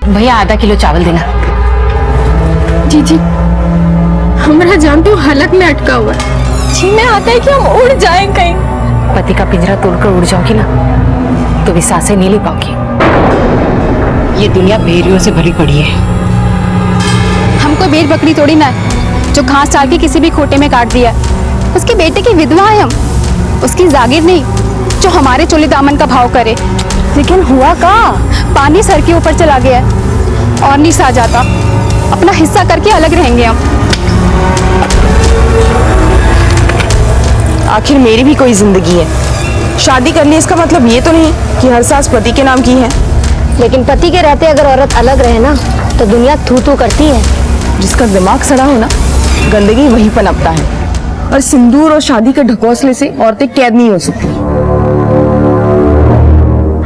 भैया आधा किलो चावल देना। जी जी, हमारा जान तो हालत में अटका हुआ है। जी में आता है कि हम उड़ जाएं कहीं। पति का पिंजरा तोड़कर उड़ जाओगी ना तो भी सांसें नहीं ले पाओगी। ये दुनिया भेड़ियों से भरी पड़ी है। हमको भेड़ बकरी थोड़ी ना है जो घास डाल के किसी भी खोटे में काट दिया। उसके बेटे की विधवा है हम, उसकी जागीर नहीं जो हमारे चोले दामन का भाव करे। लेकिन हुआ का पानी सर के ऊपर चला गया है और नहीं सा जाता। अपना हिस्सा करके अलग रहेंगे हम। आखिर मेरी भी कोई जिंदगी है। शादी कर ली इसका मतलब ये तो नहीं कि हर सास पति के नाम की है। लेकिन पति के रहते अगर औरत अलग रहे ना तो दुनिया थू थू करती है। जिसका दिमाग सड़ा हो ना, गंदगी वहीं पनपता है। और सिंदूर और शादी के ढकोसले से औरतें कैद नहीं हो सकती।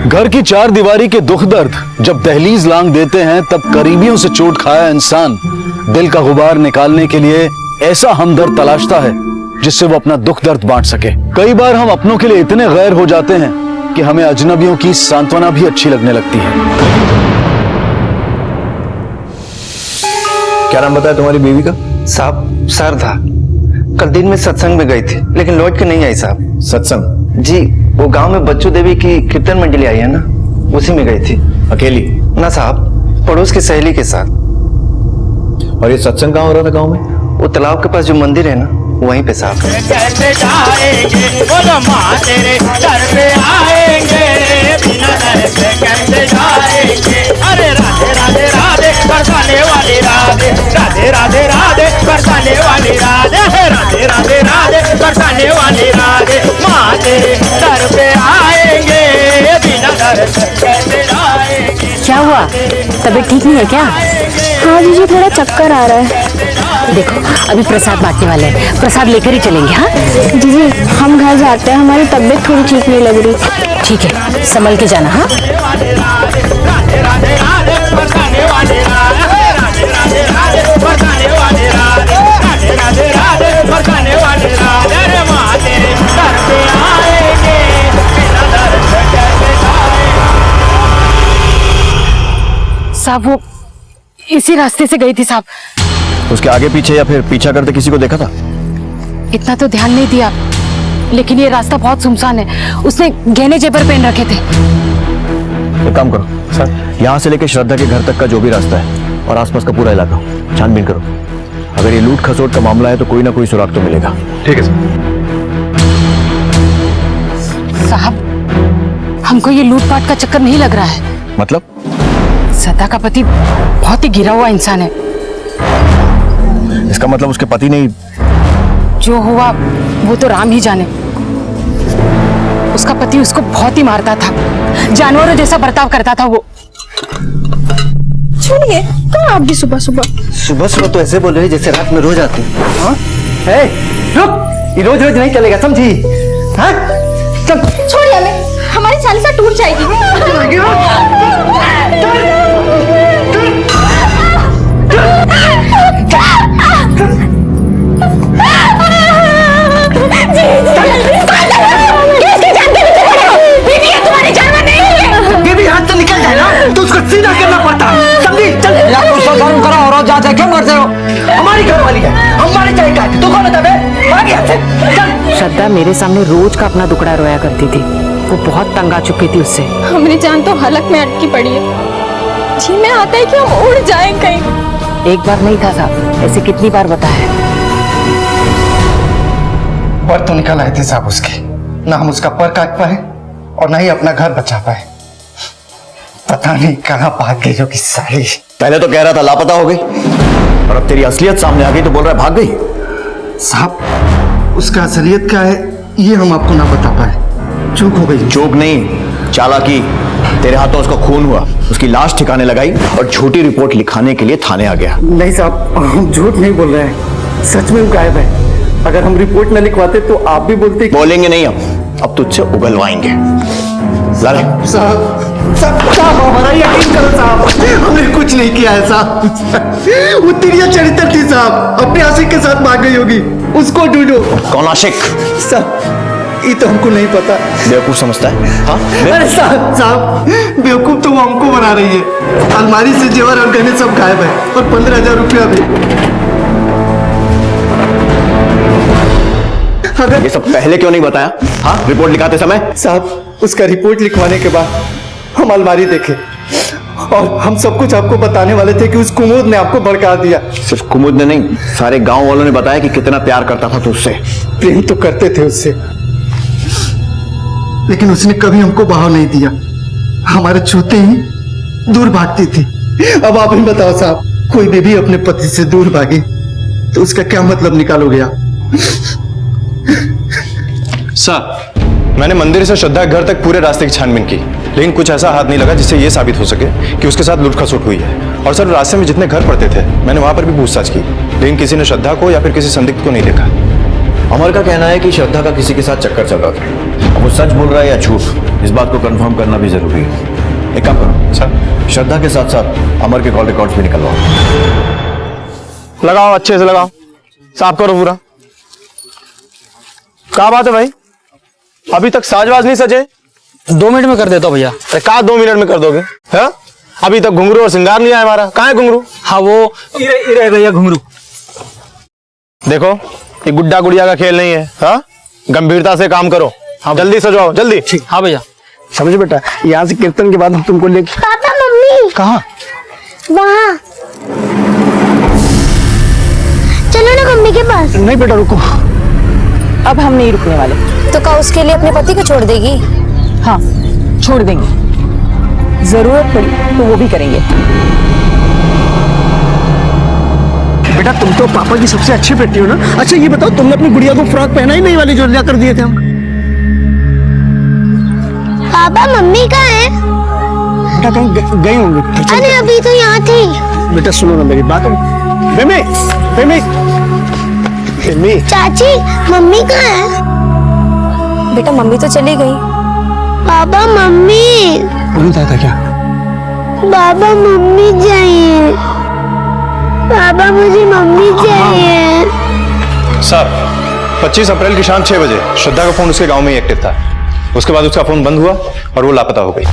घर की चार दीवारी के दुख दर्द जब दहलीज लांग देते हैं, तब करीबियों से चोट खाया इंसान दिल का गुबार निकालने के लिए ऐसा हमदर्द तलाशता है जिससे वो अपना दुख दर्द बांट सके। कई बार हम अपनों के लिए इतने गैर हो जाते हैं कि हमें अजनबियों की सांत्वना भी अच्छी लगने लगती है। क्या नाम बताया तुम्हारी बीवी का? साहब सर था, कल दिन में सत्संग में गई थी लेकिन लौट के नहीं आई साहब। सत्संग? जी, वो गांव में बच्चू देवी की कीर्तन मंडली आई है ना, उसी में गई थी। अकेली? ना साहब, पड़ोस की सहेली के साथ। और ये सत्संग कहाँ हो रहा था गांव में? वो तालाब के पास जो मंदिर है ना, वहीं पे साहब। कैसे जाएंगे बोलो माँ तेरे दर पे आएंगे, बिना डर से कैसे जाएंगे। अरे राधे राधे राधे बरसाने वाली राधे, राधे राधे राधे बरसाने वाली राधे, राधे राधे राधे बरसाने वाली राधे। माँ तेरे दर पे आएंगे, बिना डर से कैसे जाएंगे। क्या हुआ, तबीयत ठीक नहीं है क्या? हाँ जीजी, थोड़ा चक्कर आ रहा है। देखो अभी प्रसाद बांटने वाले हैं, प्रसाद लेकर ही चलेंगे। हाँ जीजी, हम घर जाते हैं, हमारी तबीयत थोड़ी ठीक नहीं लग रही। ठीक है, संभल के जाना। हाँ राधे राधे राधे बरसाने वाली राधे, राधे राधे राधे बरसाने वाली राधे, राधे राधे राधे बरसाने वाली राधे। रे माँ तेरे दर पे आएंगे, बिना डर से कैसे जाएंगे। साहब वो इसी रास्ते से गई थी साहब। उसके आगे पीछे या फिर पीछा करते किसी को देखा था? इतना तो ध्यान नहीं दिया, लेकिन ये रास्ता बहुत सुनसान है। उसने गहने जेवर पहन रखे थे। एक काम करो सर, यहाँ से लेकर श्रद्धा के घर तक का जो भी रास्ता है और आसपास का पूरा इलाका छानबीन करो। अगर ये लूट खसोट का मामला है तो कोई ना कोई सुराग तो मिलेगा। ठीक है सर। साहब हमको ये लूटपाट का चक्कर नहीं लग रहा है। मतलब? सदा का पति बहुत ही गिरा हुआ इंसान है। इसका मतलब उसके पति ने जो हुआ वो तो राम ही जाने। उसका पति उसको बहुत ही मारता था, जानवरों जैसा बर्ताव करता था वो। छोड़िए, कहाँ आप भी सुबह सुबह? सुबह सुबह तो ऐसे बोल रहे जैसे रात में रोज आती है। हे, रुक, ये रोज रोज नहीं चलेगा, समझी? हाँ? चल छोड़िए हमें, हमारी चालीसा टूट जाएगी। बीवी हाथ से निकल जाए ना तो उसको सीधा करना पड़ता, समझी? चल या तो शर्म करो और जा जा क्यों करते हो? हमारी घर वाली है, हमारी चाय का तू कौन है? आगे हाथ से चल। श्रद्धा मेरे सामने रोज का अपना दुखड़ा रोया करती थी। वो बहुत तंग आ चुकी थी उससे। हमारी जान तो हलक में अटकी पड़ी है। जी में आता है कि हम उड़ जाएं कहीं। एक बार नहीं था साहब, ऐसे कितनी बार बताया। पर तो निकल आए थे साहब उसके, ना हम उसका पर काट पाए और ना ही अपना घर बचा पाए। पता नहीं कहाँ भाग गई जो कि साली। पहले तो कह रहा था लापता हो गई और अब तेरी असलियत सामने आ गई तो बोल रहा है भाग गई। साहब उसका असलियत क्या है ये हम आपको ना बता पाए, चूक हो गई। चूक नहीं, चालाकी। तेरे हाथों उसका खून हुआ, उसकी लाश ठिकाने लगाई और झूठी रिपोर्ट लिखाने के लिए थाने आ गया। नहीं साहब, हम झूठ नहीं बोल रहे हैं, सच में वो गायब है। अगर हम रिपोर्ट न लिखवाते तो आप भी बोलते। बोलेंगे नहीं, अब तुझसे उगलवाएंगे। साहब हमारा यकीन करो साहब, हमने कुछ नहीं किया है साहब। वो तिरिया चरित्र थी साहब, अपने आशिक के साथ भाग गई होगी, उसको ढूंढो। कौन आशिक? साहब ये तो हमको नहीं पता। बेवकूफ समझता है? हाँ अरे साहब साहब, बेवकूफ तो वो हमको बना रही है। अलमारी से जेवर और गहने सब गायब है और 15,000 रुपया भी। ये सब पहले क्यों नहीं बताया? हाँ, रिपोर्ट लिखाते समय? साहब, उसका रिपोर्ट लिखवाने के बाद हम अलमारी देखे और हम सब कुछ आपको बताने वाले थे कि उस कुमुद ने आपको भड़का दिया। सिर्फ कुमुद ने नहीं, सारे गांव वालों ने बताया कि कितना प्यार करता था तू उससे। प्रेम तो करते थे उससे, लेकिन उसने कभी हमको बहाव नहीं दिया। हमारे छूते ही दूर भागती थी। अब आप ही बताओ साहब, कोई बेबी अपने पति से दूर भागी तो उसका क्या मतलब निकालोगे आप? सर, मैंने मंदिर से श्रद्धा के घर तक पूरे रास्ते की छानबीन की, लेकिन कुछ ऐसा हाथ नहीं लगा जिससे यह साबित हो सके कि उसके साथ लूट खसोट हुई है। और सर, रास्ते में जितने घर पड़ते थे मैंने वहां पर भी पूछताछ की, लेकिन किसी ने श्रद्धा को या फिर किसी संदिग्ध को नहीं देखा। अमर का कहना है कि श्रद्धा का किसी के साथ चक्कर चल रहा था। अब वो सच बोल रहा है या झूठ, इस बात को कंफर्म करना भी जरूरी है। एक काम करो सर, श्रद्धा के साथ साथ अमर के कॉल रिकॉर्ड्स भी निकलवाओ। लगाओ, अच्छे से लगाओ, साफ करो पूरा। क्या बात है भाई, अभी तक साजवाज नहीं सजे? 2 मिनट में कर देता हूँ भैया। अरे कहा 2 मिनट में कर दोगे? है अभी तक घुंघरू और श्रृंगार नहीं आया हमारा। कहाँ है घुंघरू? हाँ वो इरे भैया घुंघरू। देखो, ये गुड्डा गुड़िया का खेल नहीं है। हाँ, गंभीरता से काम करो। हाँ, जल्दी सजाओ, जल्दी। ठीक। हाँ भैया। समझ बेटा, यहाँ से कीर्तन के बाद हम तुमको लेके। पापा मम्मी कहाँ? वहाँ चलो ना मम्मी के पास। नहीं बेटा, रुको। अब हम नहीं रुकने वाले। तो क्या उसके लिए अपने पति को छोड़ देगी? हाँ, छोड़ देंगे। जरूरत पड़ी तो वो भी करेंगे। बेटा, तुम तो पापा की सबसे अच्छी बेटी हो ना। अच्छा ये बताओ, तुमने अपनी गुड़िया को फ्रॉक पहना ही नहीं वाली जो लिया कर दिए थे हम? पापा मम्मी कहाँ है? बेटा कहीं गई होंगी। अरे अभी तो यहाँ थी। बेटा सुनो ना मेरी बात। बेमी, बेमी, बेमी। चाची मम्मी कहाँ है? बेटा मम्मी तो चली गई। Papa mummy. बोलता था क्या? पापा मम्मी चाहिए। पापा मुझे मम्मी चाहिए। सर, 25 अप्रैल की शाम 6 बजे श्रद्धा का फोन उसके गांव में ही एक्टिव था। उसके बाद उसका फोन बंद हुआ और वो लापता हो गई।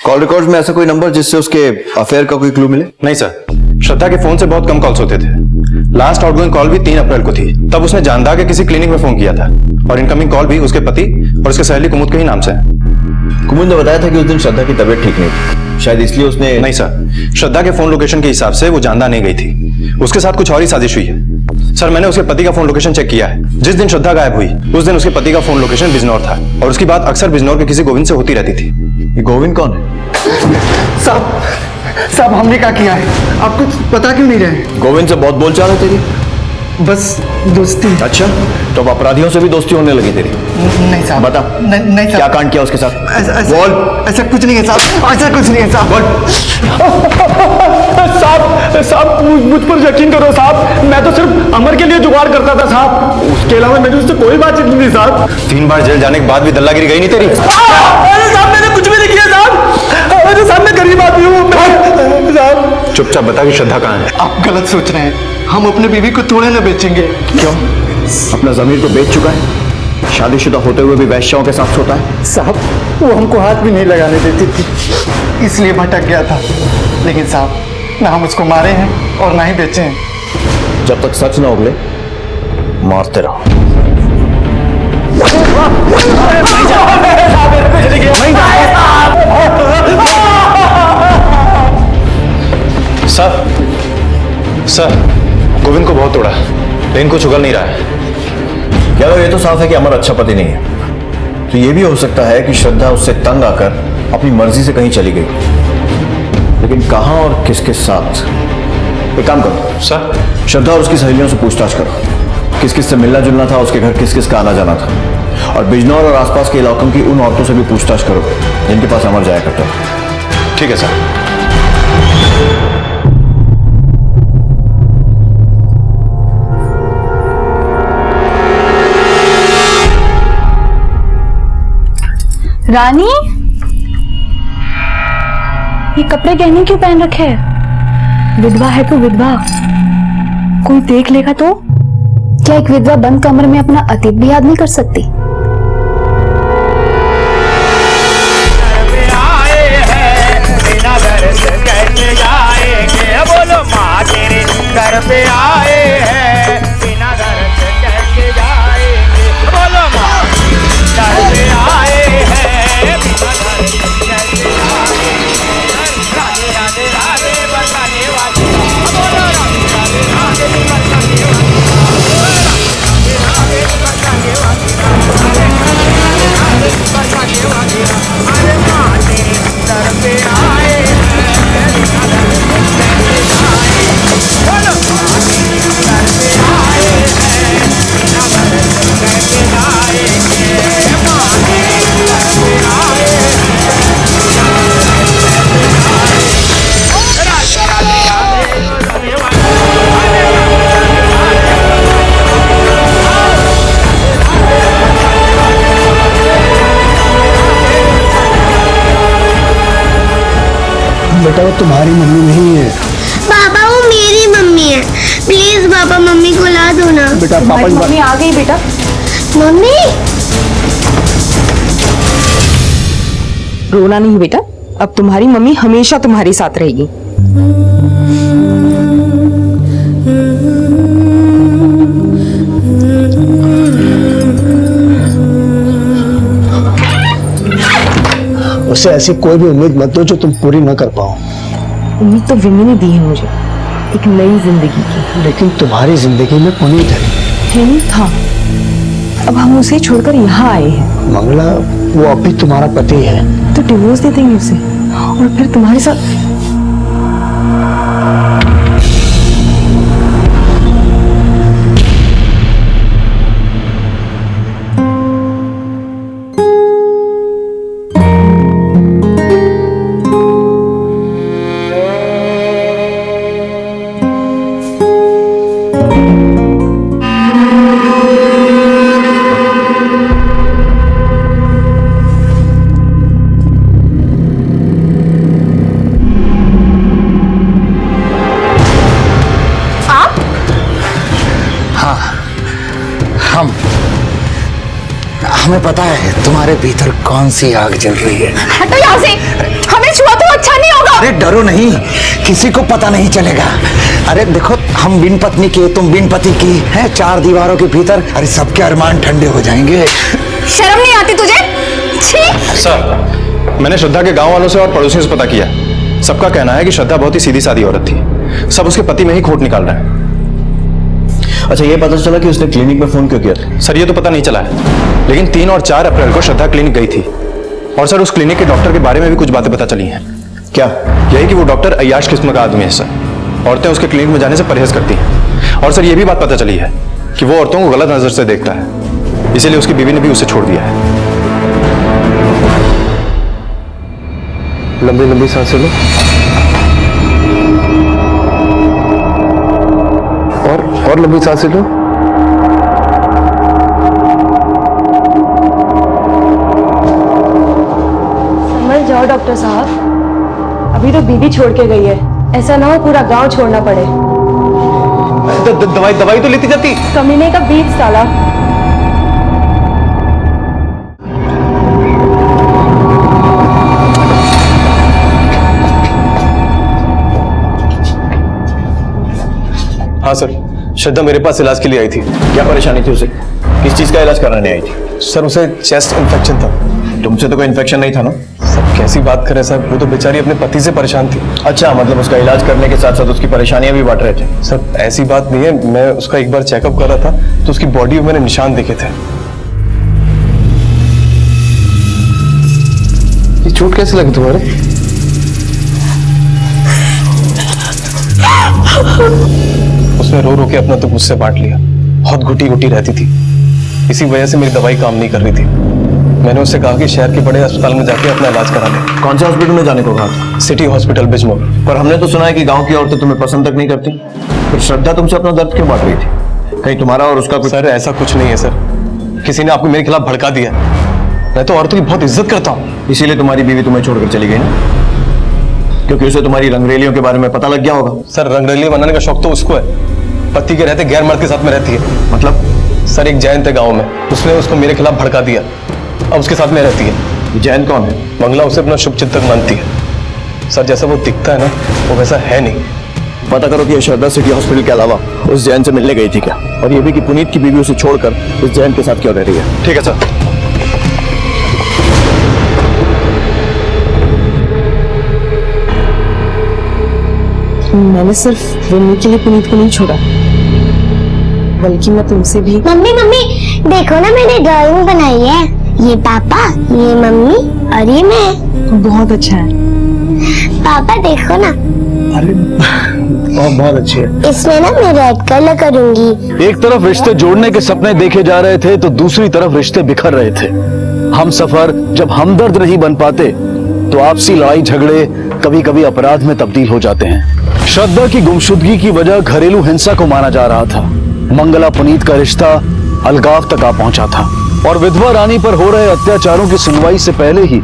कॉल रिकॉर्ड्स में ऐसा कोई नंबर जिससे उसके अफेयर का कोई क्लू मिले? नहीं सर, श्रद्धा के फोन से बहुत कम कॉल्स होते थे। लास्ट आउटगोइंग कॉल भी 3 अप्रैल को थी। तब उसने जानदा के किसी क्लिनिक में फोन किया था और इनकमिंग कॉल भी उसके पति और उसके सहेली कुमुद के ही नाम से है। कुमुद ने बताया था कि उस दिन श्रद्धा की तबीयत ठीक नहीं थी, शायद इसलिए उसने। नहीं सर, श्रद्धा के फोन लोकेशन के हिसाब से वो जानदा नहीं गई थी। उसके साथ कुछ और ही साजिश हुई है। सर, मैंने उसके पति का फोन लोकेशन चेक किया है। जिस दिन श्रद्धा गायब हुई उस दिन उसके पति का फोन लोकेशन बिजनौर था और उसकी बात अक्सर बिजनौर के किसी गोविंद से होती रहती थी। ये गोविंद कौन है? साहब हमने क्या किया है? आप कुछ पता क्यों नहीं रहे? गोविंद से बहुत बोलचाल है तेरी? बस दोस्ती। अच्छा, तो अब अपराधियों से भी दोस्ती होने लगी तेरी? नहीं साहब। बता। नहीं साहब। क्या कांड किया उसके साथ? बोल। ऐसा कुछ नहीं है साहब, ऐसा कुछ नहीं है साहब। साहब मुझ पर यकीन करो साहब, मैं तो सिर्फ अमर के लिए जुगाड़ करता था साहब, उसके अलावा मेरी उससे कोई बातचीत नहीं थी साहब। 3 बार जेल जाने के बाद भी दल्लागिरी गई नहीं तेरी? अरे साहब मैंने कुछ भी नहीं किया साहब। अरे साहब मैं गरीब आदमी हूँ साहब। चुपचाप बता कि श्रद्धा कहाँ है? आप गलत सोच रहे हैं, हम अपने बीवी को थोड़े ना बेचेंगे। क्यों? अपना जमीर तो बेच चुका है। शादीशुदा होते हुए भी वैश्याओं के साथ सोता है। साहब वो हमको हाथ भी नहीं लगाने देती थी, इसलिए भटक गया था। लेकिन साहब ना हम उसको मारे हैं और ना ही बेचे हैं। जब तक सच ना उगले मारते रहो। सर, गोविंद को बहुत तोड़ा लेकिन कुछ उगल नहीं रहा है। यार ये तो साफ है कि अमर अच्छा पति नहीं है। तो ये भी हो सकता है कि श्रद्धा उससे तंग आकर अपनी मर्जी से कहीं चली गई, लेकिन कहां और किसके साथ? एक काम करो सर, श्रद्धा और उसकी सहेलियों से पूछताछ करो, किस किस से मिलना जुलना था, उसके घर किस किस का आना जाना था। और बिजनौर और आसपास के इलाकों की उन औरतों से भी पूछताछ करो जिनके पास अमर जाया करता है। ठीक है सर। रानी, ये कपड़े गहने क्यों पहन रखे हैं? विधवा है तू, विधवा। कोई देख लेगा तो? क्या एक विधवा बंद कमरे में अपना अतीत भी याद नहीं कर सकती? बोलो माँ तेरे घर पे आए हैं, बिना घर से कैसे जाएंगे। बोलो माँ घर पे आए हैं, बिना घर से कैसे जाएंगे। राधे राधे राधे बताने वाली, बोलो राधे राधे राधे बताने वाली, राधे राधे बताने वाली, राधे बताने वाली। अरे माँ तेरे घर पे आए हैं, बिना घर से बेटा वो तुम्हारी मम्मी नहीं है। पापा वो मेरी मम्मी है, प्लीज पापा मम्मी को ला दो ना। बेटा पापा की मम्मी आ गई बेटा। मम्मी रोना नहीं बेटा, अब तुम्हारी मम्मी हमेशा तुम्हारे साथ रहेगी। उससे ऐसी कोई भी उम्मीद मत दो जो तुम पूरी ना कर पाओ। उम्मीद तो विमी ने दी है मुझे, एक नई जिंदगी की। लेकिन तुम्हारी जिंदगी में पुनीत है नहीं था, अब हम उसे छोड़कर यहाँ आए हैं। मंगला, वो अब भी तुम्हारा पति है। तो डिवोर्स दे देंगे उसे और फिर तुम्हारे साथ। हमें पता है तुम्हारे भीतर कौन सी आग जल रही है। हटो यहाँ से, हमें छुआ तो अच्छा नहीं होगा। अरे डरो नहीं, किसी को पता नहीं चलेगा। अरे देखो, हम बिन पत्नी के, तुम बिन पति की है, 4 दीवारों के भीतर। अरे सबके अरमान ठंडे हो जाएंगे। शर्म नहीं आती तुझे? छी! सर, मैंने श्रद्धा के गांव वालों से और पड़ोसियों से पता किया। सबका कहना है कि श्रद्धा बहुत ही सीधी सादी औरत थी। सब उसके पति में ही खोट निकाल रहे हैं। अच्छा, ये पता चला कि उसने क्लिनिक में फोन क्यों किया था? सर ये तो पता नहीं चला है, लेकिन 3 और 4 अप्रैल को श्रद्धा क्लिनिक गई थी। और सर उस क्लिनिक के डॉक्टर के बारे में भी कुछ बातें पता चली हैं। क्या? यही कि वो डॉक्टर अय्याश किस्म का आदमी है सर। औरतें उसके क्लिनिक में जाने से परहेज करती हैं। और सर ये भी बात पता चली है कि वो औरतों को गलत नजर से देखता है, इसीलिए उसकी बीवी ने भी उसे छोड़ दिया है। लंबी लंबी सांसें लो और लंबी सांसें लो। समझ जाओ डॉक्टर साहब, अभी तो बीवी छोड़ के गई है, ऐसा ना हो पूरा गांव छोड़ना पड़े। दवाई तो लेती जाती। कमीने का बीज साला। हाँ सर, श्रद्धा मेरे पास इलाज के लिए आई थी। क्या परेशानी थी उसे? किस चीज का इलाज कराने आई थी? सर उसे चेस्ट इन्फेक्शन था। तुमसे तो कोई इन्फेक्शन नहीं था ना? सर कैसी बात करें सर, वो तो बेचारी अपने पति से परेशान थी। अच्छा, मतलब उसका इलाज करने के साथ साथ उसकी परेशानियां भी बांट रहे थे? सर ऐसी बात नहीं है, मैं उसका एक बार चेकअप कर रहा था तो उसकी बॉडी में मैंने निशान देखे थे। ये चोट कैसे लगी तुम्हारे? उसने रो रो के अपना तो मुझसे बांट लिया। बहुत घुटी घुटी रहती थी, इसी वजह से मेरी दवाई काम नहीं कर रही थी। मैंने उससे कहा कि शहर के बड़े अस्पताल में जाके अपना इलाज करा ले। कौन से हॉस्पिटल में जाने को कहा था? City hospital Bijnor. पर हमने तो सुना है कि गांव की औरतें तुम्हें पसंद तक नहीं करती। फिर श्रद्धा तुमसे अपना दर्द क्यों बांट रही थी? कहीं तुम्हारा और उसका कुछ? सर ऐसा कुछ नहीं है सर, किसी ने आपको मेरे खिलाफ भड़का दिया। मैं तो औरतों की बहुत इज्जत करता हूँ। इसीलिए तुम्हारी बीवी तुम्हें छोड़कर चली गई ना? क्योंकि उसे तुम्हारी रंगरेलियों के बारे में पता लग गया होगा। सर रंगरेली बनाने का शौक तो उसको है, पति के रहते गैर मर्द के साथ में रहती है। मतलब? सर एक जैन थे गांव में, उसने उसको मेरे खिलाफ भड़का दिया, अब उसके साथ में रहती है। जैन कौन है? मंगला उसे अपना शुभचिंतक मानती है। सर जैसा वो दिखता है ना, वो वैसा है नहीं। पता करो कि ये श्रद्धा सिटी हॉस्पिटल के अलावा उस जैन से मिलने गई थी क्या, और ये भी कि पुनीत की बीवी उसे छोड़कर इस जैन के साथ क्यों रह रही है। ठीक है सर। मैंने सिर्फ विन्नी के लिए पुनीत को नहीं छोड़ा, बल्कि मैं तुमसे भी। मम्मी मम्मी देखो ना, मैंने ड्राइंग बनाई है। ये पापा, ये मम्मी और ये मैं। बहुत अच्छा है। पापा देखो ना। अरे बहुत अच्छी है। इसमें ना मैं रेड कलर करूंगी। एक तरफ रिश्ते जोड़ने के सपने देखे जा रहे थे तो दूसरी तरफ रिश्ते बिखर रहे थे। हम सफर जब हमदर्द नहीं बन पाते तो आपसी लड़ाई झगड़े कभी कभी अपराध में तब्दील हो जाते हैं। श्रद्धा की गुमशुदगी की वजह घरेलू हिंसा को माना जा रहा था। मंगला पुनीत का रिश्ता अलगाव तक आ पहुंचा था और विधवा रानी पर हो रहे अत्याचारों की सुनवाई से पहले ही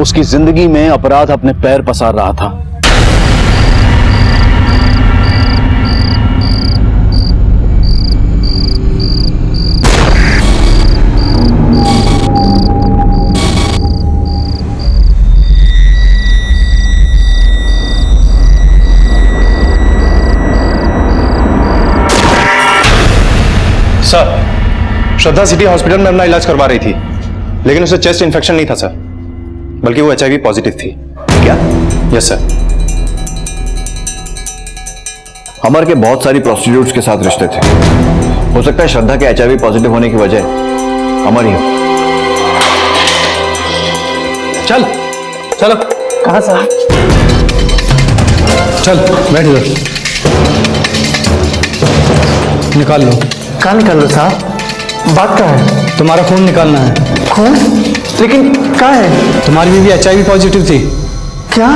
उसकी जिंदगी में अपराध अपने पैर पसार रहा था। सर श्रद्धा सिटी हॉस्पिटल में अपना इलाज करवा रही थी, लेकिन उसे चेस्ट इन्फेक्शन नहीं था सर, बल्कि वो HIV पॉजिटिव थी। क्या? Yes sir. अमर के बहुत सारी प्रोस्टिट्यूट्स के साथ रिश्ते थे। हो सकता है श्रद्धा के HIV पॉजिटिव होने की वजह अमर ही हो। चल चलो। कहाँ साहब? चल बैठ इधर, निकाल लो। कहाँ निकाल लो साहब? बात कहाँ है? तुम्हारा खून निकालना है। खून? लेकिन कहाँ है? तुम्हारी बीवी HIV पॉजिटिव थी। क्या?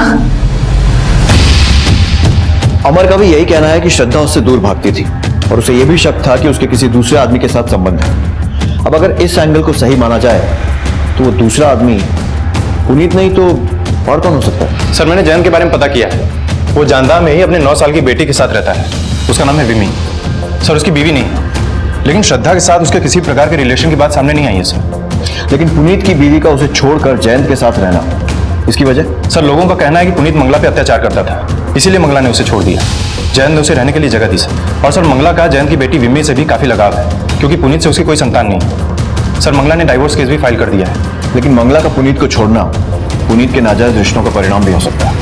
अमर का भी यही कहना है कि श्रद्धा उससे दूर भागती थी और उसे यह भी शक था कि उसके किसी दूसरे आदमी के साथ संबंध है। अब अगर इस एंगल को सही माना जाए तो वो दूसरा आदमी पुनीत नहीं तो और कौन हो सकता है? सर मैंने जैन के बारे में पता किया है। वो जानदा में ही अपने 9 साल की बेटी के साथ रहता है। उसका नाम है विमी। सर उसकी बीवी नहीं, लेकिन श्रद्धा के साथ उसके किसी प्रकार के रिलेशन की बात सामने नहीं आई है सर। लेकिन पुनीत की बीवी का उसे छोड़कर जैन के साथ रहना, इसकी वजह? सर लोगों का कहना है कि पुनीत मंगला पे अत्याचार करता था, इसीलिए मंगला ने उसे छोड़ दिया। जैन ने उसे रहने के लिए जगह दी सर। और सर मंगला का जैन की बेटी विमी से भी काफी लगाव है, क्योंकि पुनीत से उसकी कोई संतान नहीं है। सर मंगला ने डाइवोर्स केस भी फाइल कर दिया है। लेकिन मंगला का पुनीत को छोड़ना पुनीत के नाजायज रिश्तों का परिणाम भी हो सकता है।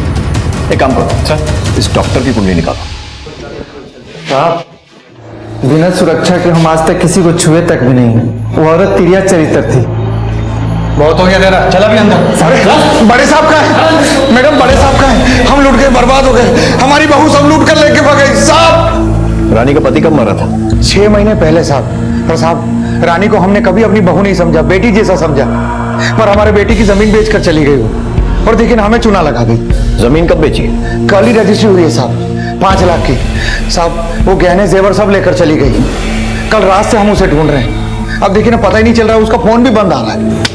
एक काम करो सर, इस डॉक्टर की कुंडली निकालो। साहब बिना सुरक्षा के हम आज तक किसी को छुए तक भी नहीं। वो औरत तिरिया चरित्र थी। बहुत हो गया तेरा, चला भी अंदर। अरे बड़े साहब का है मैडम, बड़े साहब का है। हम लूट के बर्बाद हो गए, हमारी बहू सब लूट कर लेके भाग गई साहब। रानी का पति कब मरा था? 6 महीने पहले साहब। पर साहब रानी को हमने कभी अपनी बहू नहीं समझा, बेटी जैसा समझा। पर हमारे बेटी की जमीन बेचकर चली गई वो, और देखिए हमें चुना लगा गई। जमीन कब बेची? कल ही रजिस्ट्री हुई है साहब, 5 लाख की। साहब वो गहने जेवर सब लेकर चली गई। कल रात से हम उसे ढूंढ रहे हैं। अब देखिए ना, पता ही नहीं चल रहा है, उसका फोन भी बंद आ रहा है।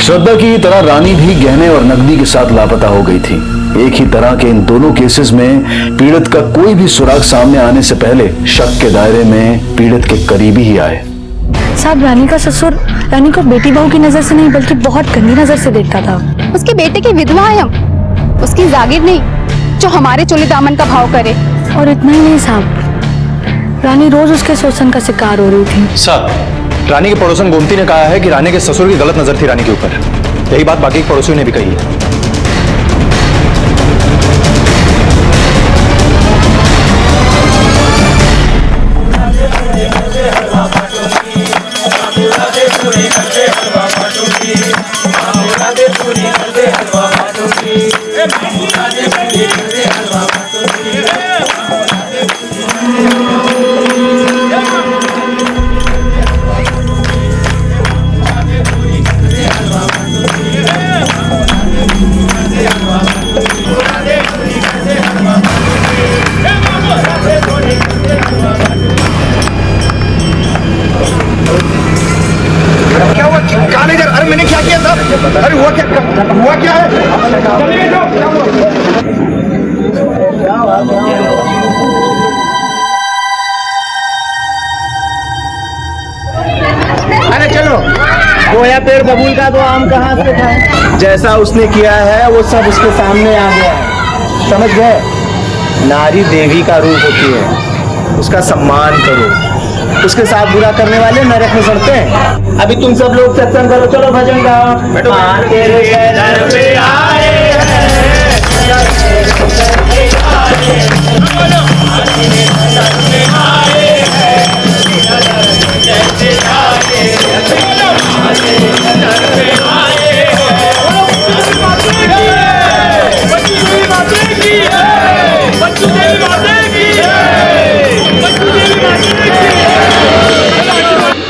श्रद्धा की तरह रानी भी गहने और नकदी के साथ लापता हो गई थी। एक ही तरह के इन दोनों केसेस में पीड़ित का कोई भी सुराग सामने आने से पहले शक के दायरे में पीड़ित के करीबी ही आए। साहब रानी का ससुर रानी को बेटी बहू की नजर से नहीं बल्कि बहुत गंदी नजर से देखता था। उसके बेटे की विधवा है हम, उसकी जागीर नहीं जो हमारे चोली दामन का भाव करे। और इतना ही नहीं साहब, रानी रोज उसके शोषण का शिकार हो रही थी। सर रानी के पड़ोसन गोमती ने कहा है कि रानी के ससुर की गलत नजर थी रानी के ऊपर। यही बात बाकी के पड़ोसियों ने भी कही है। खोया पेड़ बबूल का तो आम कहाँ से खाए। जैसा उसने किया है वो सब उसके सामने आ गया है, समझ गए। नारी देवी का रूप होती है, उसका सम्मान करो। उसके साथ बुरा करने वाले नरक में सड़ते हैं। अभी तुम सब लोग सत्संग करो, चलो भजन गाओ। माँ तेरे दर पे आए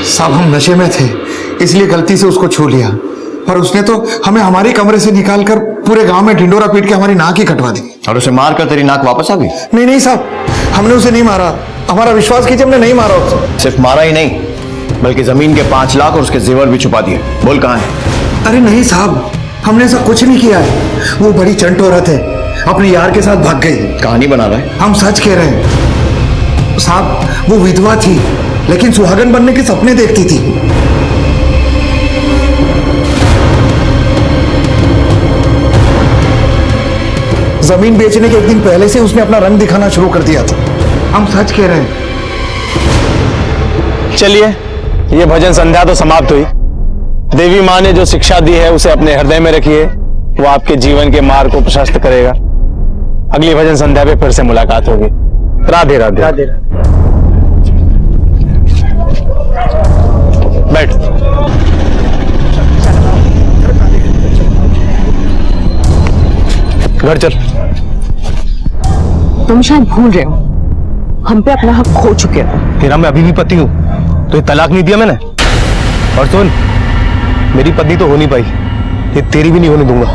साहब हम नशे में थे इसलिए गलती से उसको छू लिया, पर उसने तो हमें हमारे कमरे से निकालकर पूरे गांव में ढिंडोरा पीट के हमारी नाक ही कटवा दी। और उसे मार कर तेरी नाक वापस आ गई? नहीं नहीं साहब, हमने उसे नहीं मारा, हमारा विश्वास कीजिए, हमने नहीं मारा उसे। सिर्फ मारा ही नहीं बल्कि जमीन के 5 लाख और उसके जेवर भी छुपा दिए। बोल कहाँ है? अरे नहीं साहब, हमने ऐसा कुछ नहीं किया है। वो बड़ी चंट औरत है, अपने यार के साथ भाग गई। कहानी बना रहा है? हम सच कह रहे हैं साहब, वो विधवा थी लेकिन सुहागन बनने के सपने देखती थी। जमीन बेचने के एक दिन पहले से उसने अपना रंग दिखाना शुरू कर दिया था। हम सच कह रहे हैं। चलिए, ये भजन संध्या तो समाप्त हुई। देवी माँ ने जो शिक्षा दी है उसे अपने हृदय में रखिए, वो आपके जीवन के मार्ग को प्रशस्त करेगा। अगली भजन संध्या पे फिर से मुलाकात होगी। राधे राधे। राधे राधे। बैठ। घर चल। तुम शायद भूल रहे हो, हम पे अपना हक खो चुके हो। तेरा मैं अभी भी पति हूं, तो ये तलाक नहीं दिया मैंने। और सुन, मेरी पत्नी तो हो नहीं पाई, ये तेरी भी नहीं होने दूंगा।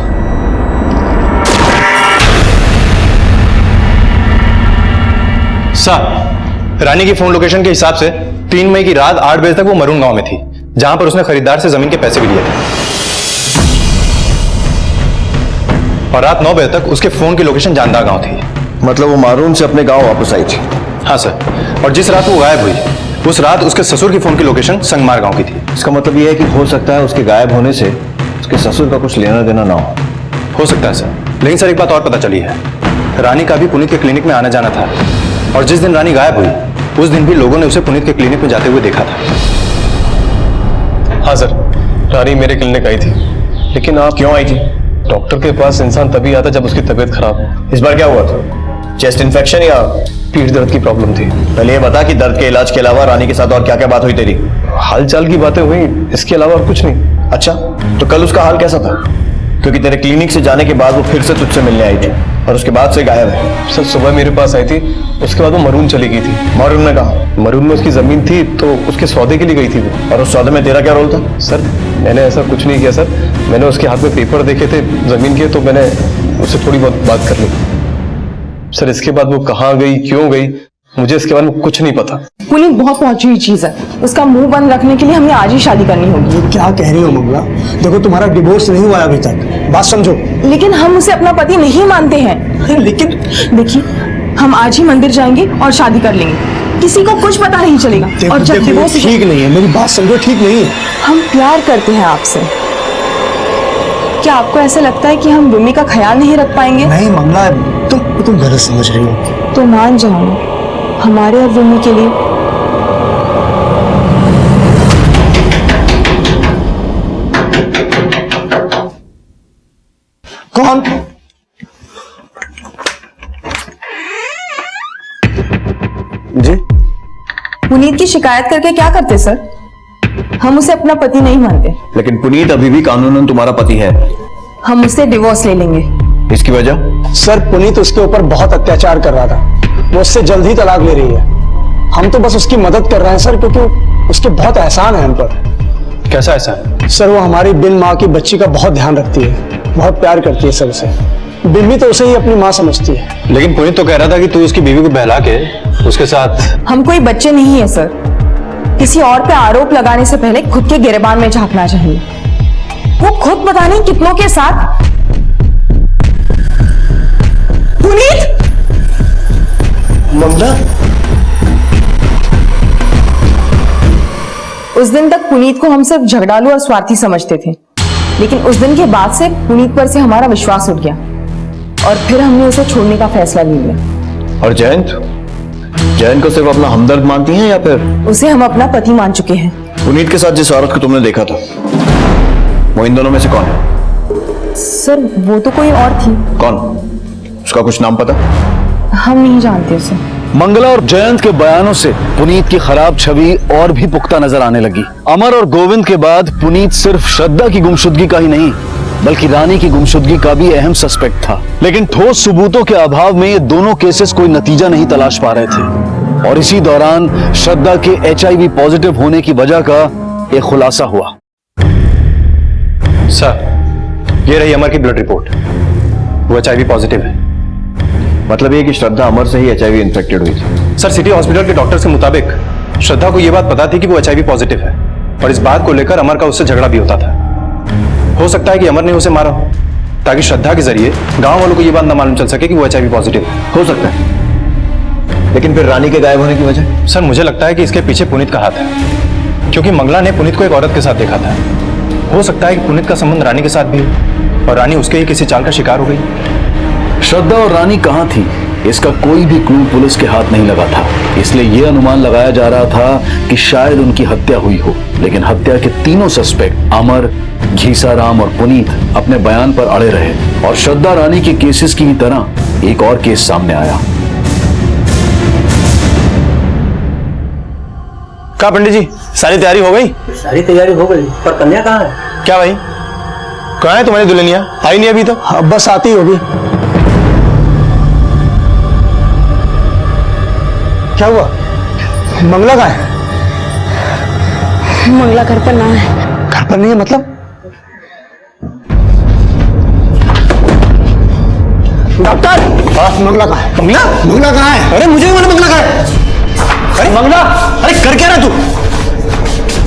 साहब, रानी की फोन लोकेशन के हिसाब से 3 मई की रात 8 बजे तक वो मरून गांव में थी, जहां पर उसने खरीदार से जमीन के पैसे भी लिए थे। और रात 9 बजे तक उसके फोन की लोकेशन जानदार गांव थी। मतलब वो मारून से अपने गांव वापस आई थी? हाँ सर। और जिस रात वो गायब हुई उस रात उसके ससुर की फोन की लोकेशन संगमार गांव की थी। इसका मतलब ये है कि हो सकता है उसके गायब होने से उसके ससुर का कुछ लेना देना ना हो सकता है सर। लेकिन सर एक बात और पता चली है, रानी का भी पुनीत के क्लिनिक में आना जाना था, और जिस दिन रानी गायब हुई उस दिन भी लोगों ने उसे पुनीत के क्लिनिक में जाते हुए देखा था। हाँ सर, रानी मेरे क्लिनिक आई थी। लेकिन आप क्यों आई थी? डॉक्टर के पास इंसान तभी आता जब उसकी तबीयत खराब हो। इस बार क्या हुआ था? चेस्ट इन्फेक्शन या पीठ दर्द की प्रॉब्लम थी। पहले ये बता कि दर्द के इलाज के अलावा रानी के साथ और क्या क्या बात हुई तेरी? हालचाल की बातें हुई, इसके अलावा और कुछ नहीं। अच्छा, तो कल उसका हाल कैसा था? क्योंकि तेरे क्लिनिक से जाने के बाद वो फिर से तुझसे मिलने आई थी और उसके बाद से गायब है। सर सुबह मेरे पास आई थी, उसके बाद वो मरून चली गई थी। मरून में कहा? मरून में उसकी जमीन थी तो उसके सौदे के लिए गई थी वो। और उस सौदे में तेरा क्या रोल था? सर मैंने ऐसा कुछ नहीं किया सर, मैंने उसके हाथ में पेपर देखे थे जमीन के, तो मैंने उससे थोड़ी बहुत बात कर ली। सर इसके बाद वो कहाँ गई, क्यों गई, मुझे इसके बारे में कुछ नहीं पता। पुनीत बहुत पहुंची हुई चीज है, उसका मुंह बंद रखने के लिए हमें आज ही शादी करनी होगी। क्या कह रही हो मंगला? देखो तुम्हारा डिवोर्स नहीं हुआ अभी तक, बात समझो। लेकिन हम उसे अपना पति नहीं मानते हैं। लेकिन देखिए, हम आज ही मंदिर जाएंगे और शादी कर लेंगे, किसी को कुछ पता नहीं चलेगा। और जब डिवोर्स ठीक नहीं है, मेरी बात समझो, ठीक नहीं है। हम प्यार करते हैं आपसे, क्या आपको ऐसा लगता है कि हम भूमि का ख्याल नहीं रख पाएंगे? नहीं मंगला, तुम गलत समझ रही हो। तो मान जाओ, हमारे और भूमि के लिए। कौन? जी? पुनीत की शिकायत करके क्या करते सर? हम उसे अपना पति नहीं मानते। लेकिन पुनीत अभी भी कानूनन तुम्हारा पति है। हम उससे डिवोर्स ले लेंगे। इसकी वजह? सर पुनीत उसके ऊपर बहुत अत्याचार कर रहा था, वो उससे जल्द ही तलाक ले रही है। हम तो बस उसकी मदद कर रहे हैं सर, क्योंकि उसके बहुत एहसान है हम पर। कैसा एहसान? सर वो हमारी बिन माँ की बच्ची का बहुत ध्यान रखती है, बहुत प्यार करती है सर उसे। बिन भी तो उसे ही अपनी माँ समझती है। लेकिन पुनीत तो कह रहा था कि तू उसकी बीवी को बहला के उसके साथ। हम कोई बच्चे नहीं है सर, किसी और पे आरोप लगाने से पहले खुद के गिरबान में झांकना चाहिए। वो खुद पता नहीं कितनों के साथ। पुनीत! मंगला, उस दिन तक पुनीत को हम सिर्फ झगड़ालू और स्वार्थी समझते थे, लेकिन उस दिन के बाद से पुनीत पर से हमारा विश्वास उठ गया और फिर हमने उसे छोड़ने का फैसला ले लिया। और जयंत को सिर्फ अपना हमदर्द मानती हैं या फिर उसे हम अपना पति मान चुके हैं। पुनीत के साथ जिस औरत को तुमने देखा था वो इन दोनों में से कौन है? सर वो तो कोई और थी। कौन? उसका कुछ नाम पता? हम नहीं जानते उसे। मंगला और जयंत के बयानों से पुनीत की खराब छवि और भी पुख्ता नजर आने लगी। अमर और गोविंद के बाद पुनीत सिर्फ श्रद्धा की गुमशुदगी का ही नहीं बल्कि रानी की गुमशुदगी का भी अहम सस्पेक्ट था। लेकिन ठोस सबूतों के अभाव में ये दोनों केसेस कोई नतीजा नहीं तलाश पा रहे थे और इसी दौरान श्रद्धा के HIV पॉजिटिव होने की वजह का एक खुलासा हुआ। सर, ये रही अमर की ब्लड रिपोर्ट। वो HIV पॉजिटिव है। मतलब ये कि श्रद्धा अमर से ही HIV इन्फेक्टेड हुई थी? सर, सिटी हॉस्पिटल के डॉक्टर के मुताबिक श्रद्धा को यह बात पता थी कि वो HIV पॉजिटिव है और इस बात को लेकर अमर का उससे झगड़ा भी होता था। हो सकता है कि अमर ने उसे मारा हो ताकि श्रद्धा के जरिए गांव वालों को यह बात न मालूम चल सके कि वो HIV पॉजिटिव है। हो सकता है, लेकिन फिर रानी के गायब होने की वजह? सर, मुझे लगता है कि इसके पीछे पुनीत का हाथ है, क्योंकि मंगला ने पुनीत को एक औरत के साथ देखा था। हो सकता है कि पुनीत का संबंध रानी के साथ भी हो और रानी उसके ही किसी चाल का शिकार हो गई। श्रद्धा और रानी कहां थी इसका कोई भी क्लू पुलिस के हाथ नहीं लगा था, इसलिए यह अनुमान लगाया जा रहा था कि शायद उनकी हत्या हुई हो। लेकिन हत्या के तीनों सस्पेक्ट अमर, घीसाराम और पुनीत अपने बयान पर अड़े रहे और श्रद्धा रानी के केसेस की तरह एक और केस सामने आया। कहा पंडित जी, सारी तैयारी हो गई? सारी तैयारी हो गई, पर कन्या कहाँ है? क्या भाई, कहाँ है तुम्हारी दुल्हनिया? आई नहीं अभी तक? अब बस आती होगी। क्या हुआ? मंगला कहाँ है? मंगला घर पर ना है। घर पर नहीं है मतलब? डॉक्टर, मंगला कहाँ है? मंगला कहाँ है? अरे मुझे मालूम मंगला कहाँ है। अरे मंगला, अरे कर क्या रहा तू?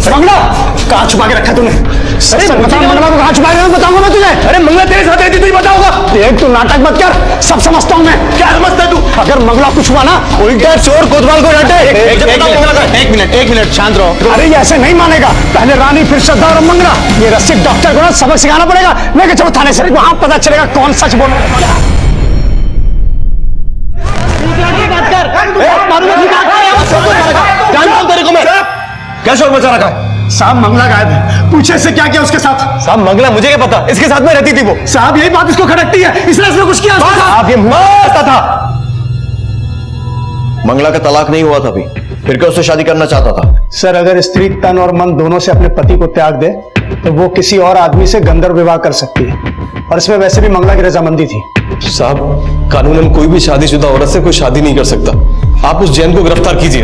मंगला कहाँ छुपा के रखा तूने? अरे बता, मंगला को कहाँ छुपा के रखा? बताऊंगा मैं तुझे। अरे मंगला तेरे साथ रहती, तुझे बताऊंगा। एक तू नाटक मत कर, सब समझता हूँ मैं। क्या समझता है तू? अगर मंगला कुछ हुआ ना, उल्टा चोर कोतवाल को डांटे। एक मिनट शांत रहो। अरे ये ऐसे नहीं मानेगा। पहले रानी, फिर श्रद्धा और मंगला। ये रसिक डॉक्टर को ना सबक सिखाना पड़ेगा। लेके चलो थाने से, वहां पता चलेगा कौन सच बोल रहा है। जानता हूं तेरे को मैं। क्या शौक मचा रखा है? साहब मंगला गायब है, पूछे से क्या किया उसके साथ? साहब मंगला मुझे क्या पता, इसके साथ में रहती थी वो। साहब यही बात इसको खटकती है, इसने इसमें कुछ किया। आप ये मरता था। मंगला का तलाक नहीं हुआ था अभी, फिर क्या उससे शादी करना चाहता था? सर, अगर स्त्री तन और मन दोनों से अपने पति को त्याग दे तो वो किसी और आदमी से गंधर्व विवाह कर सकती है, और इसमें वैसे भी मंगला की रजामंदी थी। साहब, कानूनन कोई भी शादीशुदा औरत से कोई शादी नहीं कर सकता। आप उस जैन को गिरफ्तार कीजिए।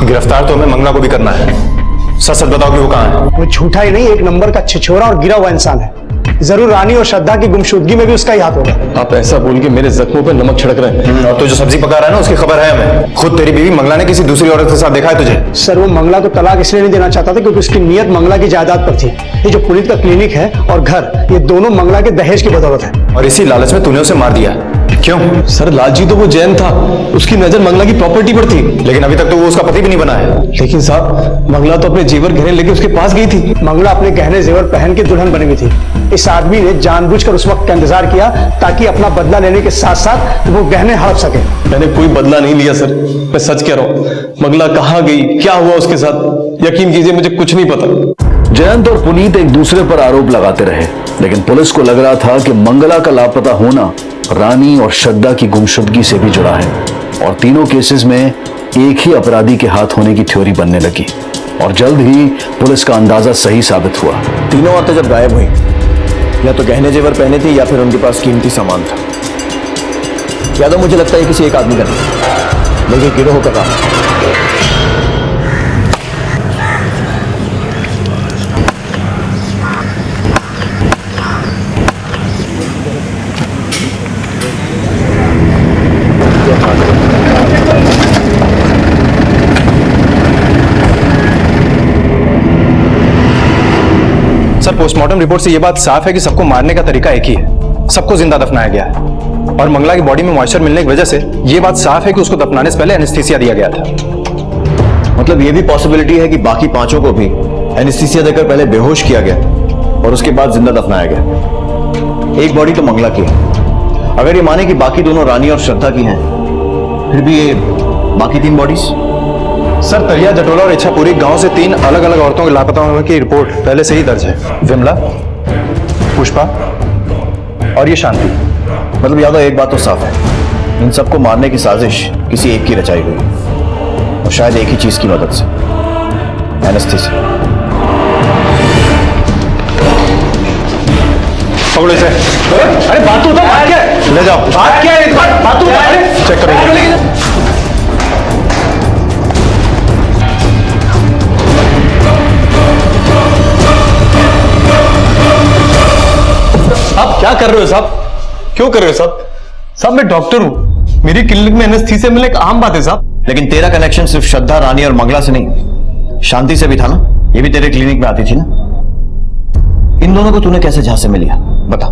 गिरफ्तार तो हमें मंगला को भी करना है। सच सच बताओ कि वो कहाँ है? वो झूठा ही नहीं, एक नंबर का छिछोरा और गिरा हुआ इंसान है। जरूर रानी और श्रद्धा की गुमशुदगी में भी उसका ही हाथ होगा। आप ऐसा बोल के मेरे जख्मों पर नमक छिड़क रहे हैं। और तो जो सब्जी पका रहा है ना, उसकी खबर है हमें। खुद तेरी बीवी मंगला ने किसी दूसरी औरत के साथ देखा है तुझे? सर, वो मंगला को तलाक इसलिए नहीं देना चाहता था क्योंकि उसकी नियत मंगला की जायदाद पर थी। ये जो पुनीत का क्लिनिक है और घर, ये दोनों मंगला के दहेज की बदौलत है। और इसी लालच में तूने उसे मार दिया। क्यों? सर, लालची तो वो जैन था, उसकी नजर मंगला की प्रॉपर्टी पर थी, लेकिन अभी तक तो वो उसका पति भी नहीं बना है। लेकिन साहब, मंगला तो अपने जेवर गहने लेके उसके पास गई थी। मंगला अपने गहने जेवर पहन के दुल्हन बनी हुई थी। इस आदमी ने जानबूझकर उस वक्त का इंतजार किया ताकि अपना बदला लेने के साथ साथ वो गहने हड़प सके। मैंने कोई बदला नहीं लिया सर, मैं सच कह रहा हूँ। मंगला कहाँ गई, क्या हुआ उसके साथ, यकीन कीजिए मुझे कुछ नहीं पता। जयंत और पुनीत एक दूसरे पर आरोप लगाते रहे, लेकिन पुलिस को लग रहा था कि मंगला का लापता होना रानी और श्रद्धा की गुमशुदगी से भी जुड़ा है और तीनों केसेस में एक ही अपराधी के हाथ होने की थ्योरी बनने लगी और जल्द ही पुलिस का अंदाजा सही साबित हुआ। तीनों औरतें जब गायब हुई, या तो गहने जेवर पहने थे या फिर उनके पास कीमती सामान था। या तो मुझे लगता है किसी एक आदमी का नहीं, बल्कि गिरोह का काम। सर, पोस्टमार्टम रिपोर्ट से यह बात साफ है कि सबको मारने का तरीका एक ही है, सबको जिंदा दफनाया गया है। और मंगला की बॉडी में मॉइस्चर मिलने की वजह से यह बात साफ है कि उसको दफनाने से पहले एनेस्थीसिया दिया गया था। मतलब यह भी पॉसिबिलिटी है कि बाकी पांचों को भी एनेस्थीसिया देकर पहले बेहोश किया गया और उसके बाद जिंदा दफनाया गया। एक बॉडी तो मंगला की है। अगर ये माने कि बाकी दोनों रानी और श्रद्धा की हैं, फिर भी ये बाकी 3 बॉडीज? सर, तरिया, जटोला और इच्छापुरी गांव से 3 अलग अलग औरतों के लापता होने की रिपोर्ट पहले से ही दर्ज है। विमला, पुष्पा और ये शांति। मतलब यादव, एक बात तो साफ है, इन सबको मारने की साजिश किसी एक की रचाई हुई, और शायद एक ही चीज की मदद से, एनेस्थीसिया। पकड़ो इसे। अरे बात तो बात क्या है? ले जाओ। बात क्या है? बात तो चेक करो। आप क्या कर रहे हो साहब? क्यों कर रहे हो साहब? साहब, मैं डॉक्टर हूं, मेरी क्लिनिक में एनेस्थीसिया मिलना एक आम बात है साहब। लेकिन तेरा कनेक्शन सिर्फ श्रद्धा, रानी और मंगला से नहीं, शांति से भी था ना? ये भी तेरे क्लिनिक में आती थी ना? इन दोनों को तूने कैसे झांसे में लिया, बता।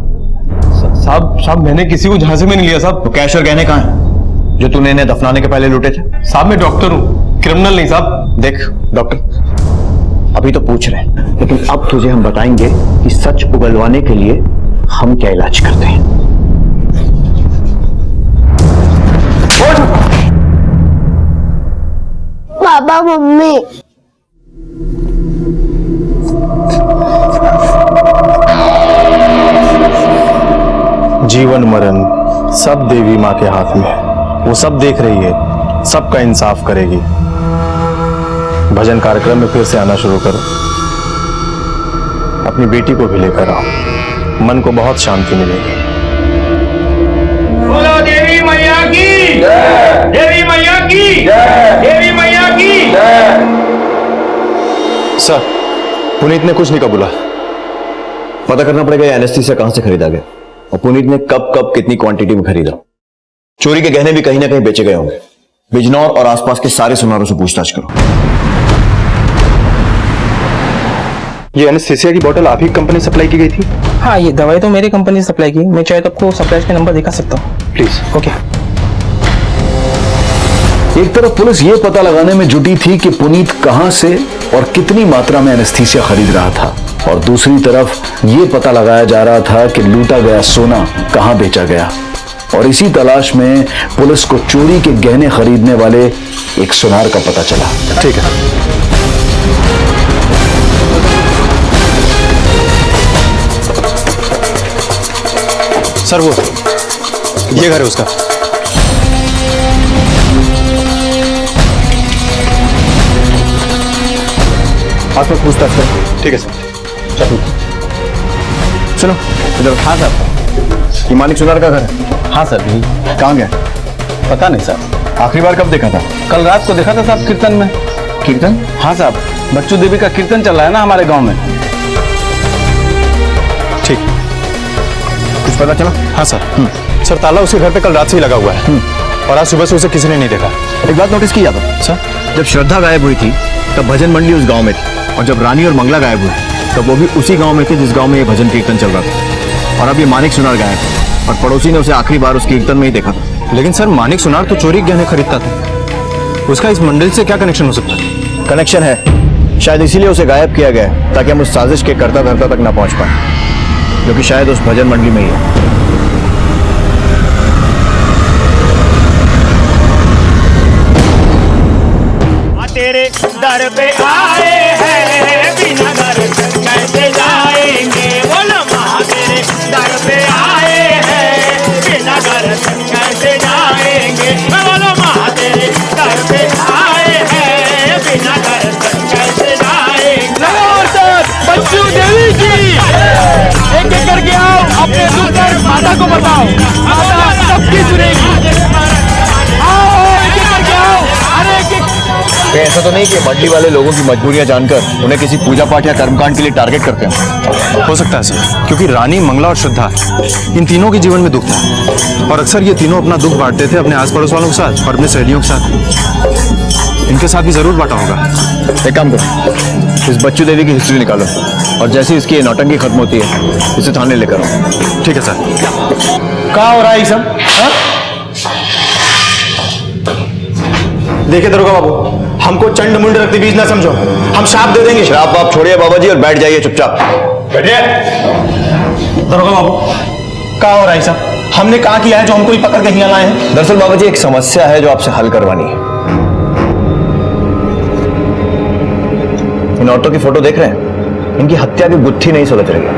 साहब, मैंने किसी को झांसे में नहीं लिया साहब। तो कैश और गहने कहां हैं जो तूने इन्हें दफनाने के पहले लूटे थे? साहब, मैं डॉक्टर हूं, क्रिमिनल नहीं साहब। देख डॉक्टर, अभी तो पूछ रहे हैं, लेकिन अब तुझे हम बताएंगे कि सच उगलवाने के लिए हम क्या इलाज करते हैं। पापा, मम्मी, जीवन मरण सब देवी माँ के हाथ में है। वो सब देख रही है, सबका इंसाफ करेगी। भजन कार्यक्रम में फिर से आना शुरू करो। अपनी बेटी को भी लेकर आओ, मन को बहुत शांति मिलेगी। बोलो देवी मैया की, देवी मैया की, देवी मैया की। सर, पुनीत ने कुछ नहीं कबूला। पता करना पड़ेगा ये एनेस्थीसिया कहां से खरीदा गया और पुनीत ने कब कब कितनी क्वांटिटी में खरीदा। चोरी के गहने भी कहीं ना कहीं बेचे गए होंगे। बिजनौर और आसपास के सारे सुनारों से पूछताछ करो। ये एनेस्थीसिया की बोतल आप ही कंपनी सप्लाई की गई थी? हाँ, ये दवाई तो मेरी कंपनी से सप्लाई की। मैं चाहे तो आपको सप्लायर का नंबर दिखा सकता हूँ। प्लीज। ओके। एक तरफ पुलिस ये पता लगाने में जुटी थी कि पुनीत कहां से और कितनी मात्रा में एनेस्थीसिया खरीद रहा था, और दूसरी तरफ ये पता लगाया जा रहा था कि लूटा गया सोना कहां बेचा गया। और इसी तलाश में पुलिस को चोरी के गहने खरीदने वाले एक सुनार का पता चला। ठीक है। सर, वो ये घर है उसका। आज तक पूछताछ करो। ठीक है सर। चलो सुनो इधर। हाँ सर। ये मानिक सुनार का घर है? हाँ सर। कहाँ गया? पता नहीं सर। आखिरी बार कब देखा था? कल रात को देखा था साहब, कीर्तन में। कीर्तन? हाँ साहब, बच्चू देवी का कीर्तन चल रहा है ना हमारे गांव में। ठीक। कुछ पता चला? हाँ सर। सर, ताला उसके घर पे कल रात से ही लगा हुआ है और आज सुबह से उसे किसी ने नहीं देखा। एक बात नोटिस की यादव सर, जब श्रद्धा गायब हुई थी तब भजन मंडली उस गांव में थी, और जब रानी और मंगला गायब हुई तब वो भी उसी गांव में थे जिस गांव में ये भजन कीर्तन चल रहा था। और अब ये मानिक सुनार गायब है और पड़ोसी ने उसे आखिरी बार उस कीर्तन में ही देखा था। लेकिन सर, मानिक सुनार तो चोरी के गहने खरीदता था। उसका इस मंडल से क्या कनेक्शन हो सकता है? कनेक्शन है, शायद इसीलिए उसे गायब किया गया है ताकि हम उस साजिश के कर्ता धर्ता तक ना पहुंच पाए, जो कि शायद उस भजन मंडली में ही है। तेरे दर पे आए हैं, बिना दर कैसे जाएंगे। बोलो माँ, तेरे दर पे आए हैं, बिना दर कैसे जाएंगे। बोलो माँ, तेरे दर पे आए हैं, बिना दर कैसे जाएंगे। बच्चू देवी जी, एक एक करके आओ, अपने दुख दर्द माता को बताओ, माता सबकी सुनेगी। आओ, एक एक करके आओ। अरे एक ऐसा तो नहीं कि मंडली वाले लोगों की मजबूरियां जानकर उन्हें किसी पूजा पाठ या कर्मकांड के लिए टारगेट करते हैं? हो सकता है सर, क्योंकि रानी, मंगला और श्रद्धा, इन तीनों के जीवन में दुख था और अक्सर ये तीनों अपना दुख बांटते थे अपने आस पड़ोस वालों के साथ और अपने सहेलियों के साथ। इनके साथ भी जरूर बांटा होगा। एक काम करो, इस बच्चू देवी की हिस्ट्री निकालो और जैसे इसकी नौटंकी खत्म होती है इसे थाने लेकर आओ। ठीक है सर। क्या हो रहा है ये सब? देखिए दरोगा बाबू, हमको चंड मुंड रखते बीज ना समझो। हम श्राप दे देंगे। श्राप आप छोड़िए बाबा जी और बैठ जाइए चुपचाप। बैठिए। दरोगा बाबू, क्या हो रहा है साहब? हमने कहा किया है जो हमको ही पकड़ के यहाँ लाए हैं? दरअसल बाबा जी एक समस्या है जो आपसे हल करवानी है। इन औरतों की फोटो देख रहे हैं, इनकी हत्या की गुत्थी नहीं सुलझ रही है।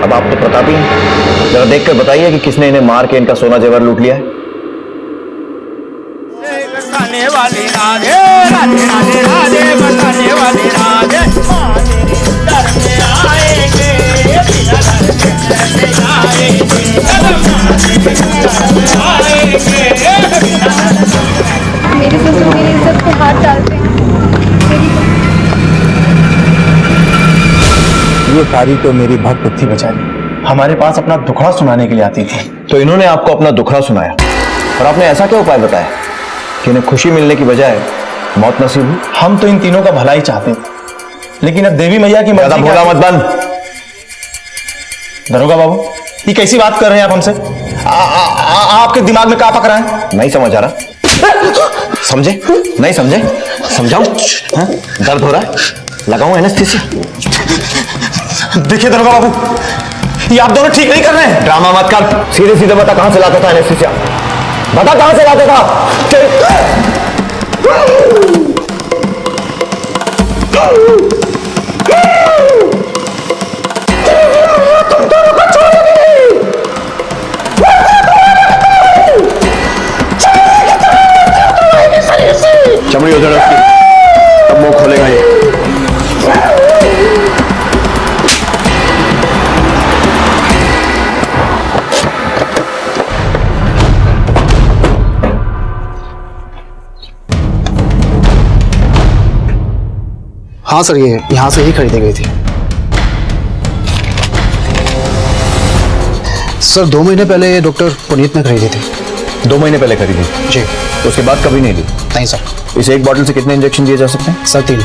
अब आप तो प्रतापी हैं, जरा देखकर बताइए कि किसने इन्हें मार के इनका सोना जेवर लूट लिया है। बताने वाली राधे राधे राधे राधे बताने वाली राधे डर में आएंगे बिना डर के कैसे आएंगे मेरे ससुर मेरी इज्जत पे हाथ डालते हैं। ये सारी तो मेरी भक्त थी बेचारी, हमारे पास अपना दुखड़ा सुनाने के लिए आती थी। तो इन्होंने आपको अपना दुखड़ा सुनाया और आपने ऐसा क्या उपाय बताया कि इन्हें खुशी मिलने की बजाय मौत नसीब हुई? हम तो इन तीनों का भला ही चाहते थे, लेकिन अब देवी मैया की ज्यादा भोला मत बन। दरोगा बाबू, ये कैसी बात कर रहे हैं आप हमसे? आपके दिमाग में क्या पक रहा है? नहीं समझ आ रहा। समझे? नहीं समझे? समझाऊं? हाँ? दर्द हो रहा है? लगाऊं एनेस्थीसिया? देखिए दरोगा बाबू, ये आप दोनों ठीक नहीं कर रहे हैं। ड्रामा मत कर, सीधे सीधे बता कहां से लाता था एनेस्थीसिया? बता कहां से लाता था? चमड़ी उधर रखी, तब मुंह खोलेगा ये। हाँ सर, ये यहाँ से ही खरीदी गई थी। सर 2 महीने पहले ये डॉक्टर पुनीत ने खरीदी थी। 2 महीने पहले खरीदी? जी। तो उसके बाद कभी नहीं ली? नहीं सर। इस एक बॉटल से कितने इंजेक्शन दिए जा सकते हैं? सर 3।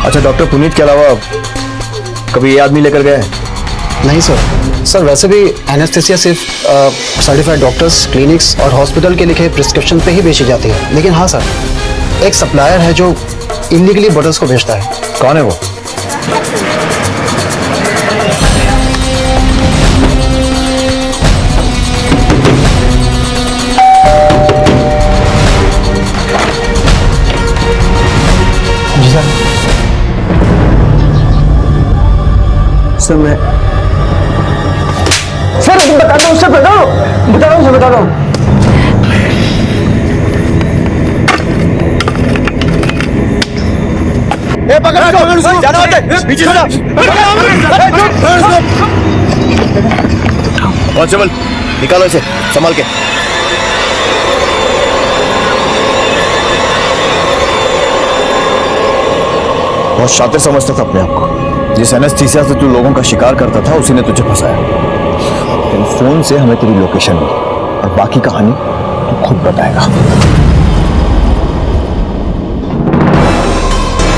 अच्छा, डॉक्टर पुनीत के अलावा कभी ये आदमी लेकर गया है? नहीं सर। सर वैसे भी एनेस्थेसिया सिर्फ सर्टिफाइड डॉक्टर्स, क्लिनिक्स और हॉस्पिटल के लिखे प्रिस्क्रिप्शन पे ही बेची जाती है। लेकिन हाँ सर, एक सप्लायर है जो इलीगली बॉटल्स को बेचता है। कौन है वो? जी सर। सर मैं सर बता दो, उससे बता दो, बता दो। कांस्टेबल निकालो इसे, संभाल के। बहुत शातिर समझता था अपने आप को। जिस एनेस्थीसिया से तू लोगों का शिकार करता था उसी ने तुझे फंसाया। तेरे फोन से हमें तेरी लोकेशन मिली और बाकी कहानी तू खुद बताएगा।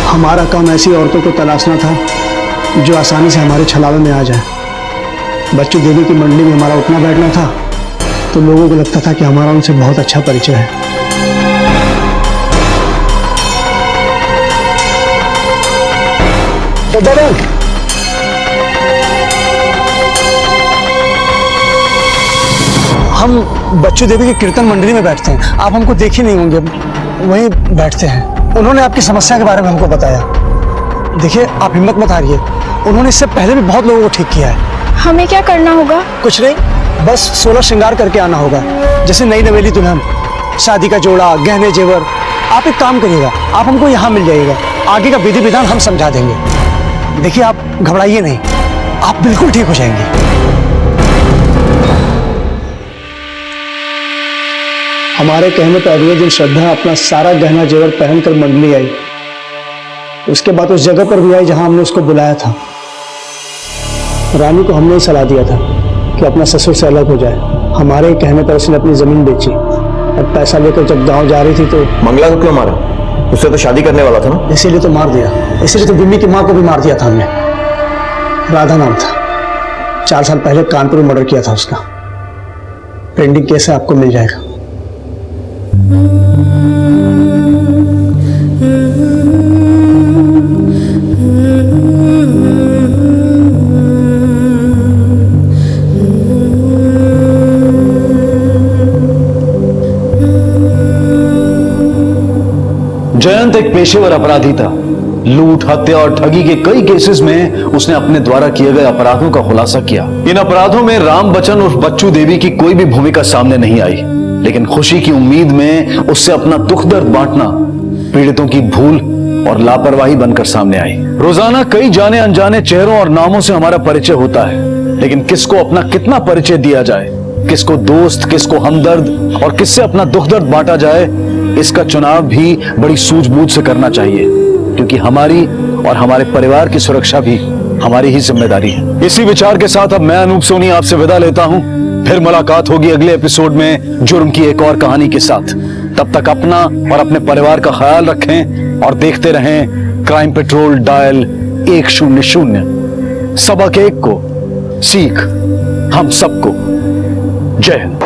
हमारा काम ऐसी औरतों को तलाशना था जो आसानी से हमारे छलावे में आ जाए। बच्चू देवी की मंडली में हमारा उठना बैठना था तो लोगों को लगता था कि हमारा उनसे बहुत अच्छा परिचय है। तो हम बच्चू देवी की कीर्तन मंडली में बैठते हैं, आप हमको देख ही नहीं होंगे, वहीं बैठते हैं। उन्होंने आपकी समस्या के बारे में हमको बताया। देखिए आप हिम्मत मत हारिए, उन्होंने इससे पहले भी बहुत लोगों को ठीक किया है। हमें क्या करना होगा? कुछ नहीं, बस 16 श्रृंगार करके आना होगा, जैसे नई नवेली दुल्हन, शादी का जोड़ा, गहने जेवर। आप एक काम करिएगा, आप हमको यहाँ मिल जाइएगा, आगे का विधि विधान हम समझा देंगे। देखिए आप घबराइए नहीं, आप बिल्कुल ठीक हो जाएंगे। हमारे कहने पर अगले दिन श्रद्धा अपना सारा गहना जेवर पहनकर मंडली आई। उसके बाद उस जगह पर भी आई जहां हमने उसको बुलाया था। रानी को हमने ही सलाह दिया था कि अपना ससुर से अलग हो जाए। हमारे कहने पर उसने अपनी जमीन बेची और पैसा लेकर जब गांव जा रही थी तो मंगला को क्यों मारा? उससे तो शादी करने वाला था ना। इसीलिए तो मार दिया, इसीलिए तो बिल्ली की माँ को भी मार दिया था हमने। राधा नाम था, 4 साल पहले कानपुर में मर्डर किया था उसका। पेंडिंग केस है, आपको मिल जाएगा। पेशेवर अपराधी था। लूट, हत्या और ठगी के कई केसेस में उसने अपने द्वारा किए गए अपराधों का खुलासा किया। इन अपराधों में राम बच्चन और बच्चू देवी की कोई भी भूमिका सामने नहीं आई, लेकिन खुशी की उम्मीद में उससे अपना दुख दर्द बांटना पीड़ितों की भूल और लापरवाही बनकर सामने आई। रोजाना कई जाने अनजाने चेहरों और नामों से हमारा परिचय होता है, लेकिन किसको अपना कितना परिचय दिया जाए, किसको दोस्त, किसको हमदर्द और किससे अपना दुख दर्द बांटा जाए, इसका चुनाव भी बड़ी सूझबूझ से करना चाहिए, क्योंकि हमारी और हमारे परिवार की सुरक्षा भी हमारी ही जिम्मेदारी है। इसी विचार के साथ अब मैं अनूप सोनी आपसे विदा लेता हूं। फिर मुलाकात होगी अगले एपिसोड में जुर्म की एक और कहानी के साथ। तब तक अपना और अपने परिवार का ख्याल रखें और देखते रहें क्राइम पेट्रोल डायल 100। सबक एक को, सीख हम सबको। जय हिंद।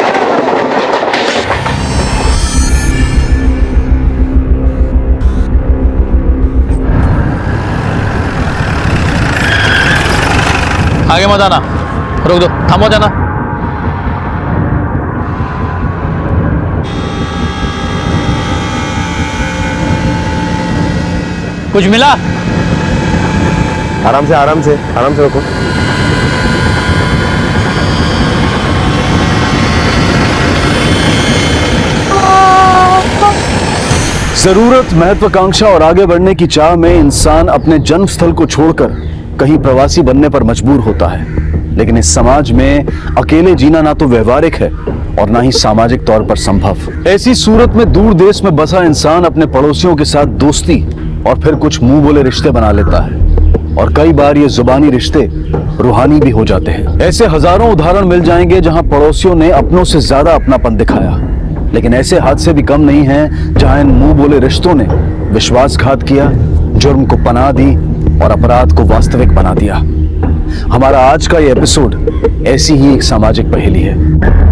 आगे मत आना, रोक दो, थामो जाना। कुछ मिला? आराम से आराम से आराम से रखो। जरूरत, महत्वाकांक्षा और आगे बढ़ने की चाह में इंसान अपने जन्म स्थल को छोड़कर कहीं प्रवासी बनने पर मजबूर होता है, लेकिन इस समाज में अकेले जीना ना तो व्यवहारिक है और ना ही सामाजिक तौर पर संभव। ऐसी सूरत में दूर देश में बसा इंसान अपने पड़ोसियों के साथ दोस्ती और फिर कुछ मुंह बोले रिश्ते बना लेता है, और कई बार ये जुबानी रिश्ते रूहानी भी हो जाते हैं। ऐसे हजारों उदाहरण मिल जाएंगे जहां पड़ोसियों ने अपनों से ज्यादा अपनापन दिखाया, लेकिन ऐसे हादसे भी कम नहीं हैं जहां इन मुंह बोले रिश्तों ने विश्वासघात किया, जुर्म को पनाह दी और अपराध को वास्तविक बना दिया। हमारा आज का ये एपिसोड ऐसी ही एक सामाजिक पहेली है।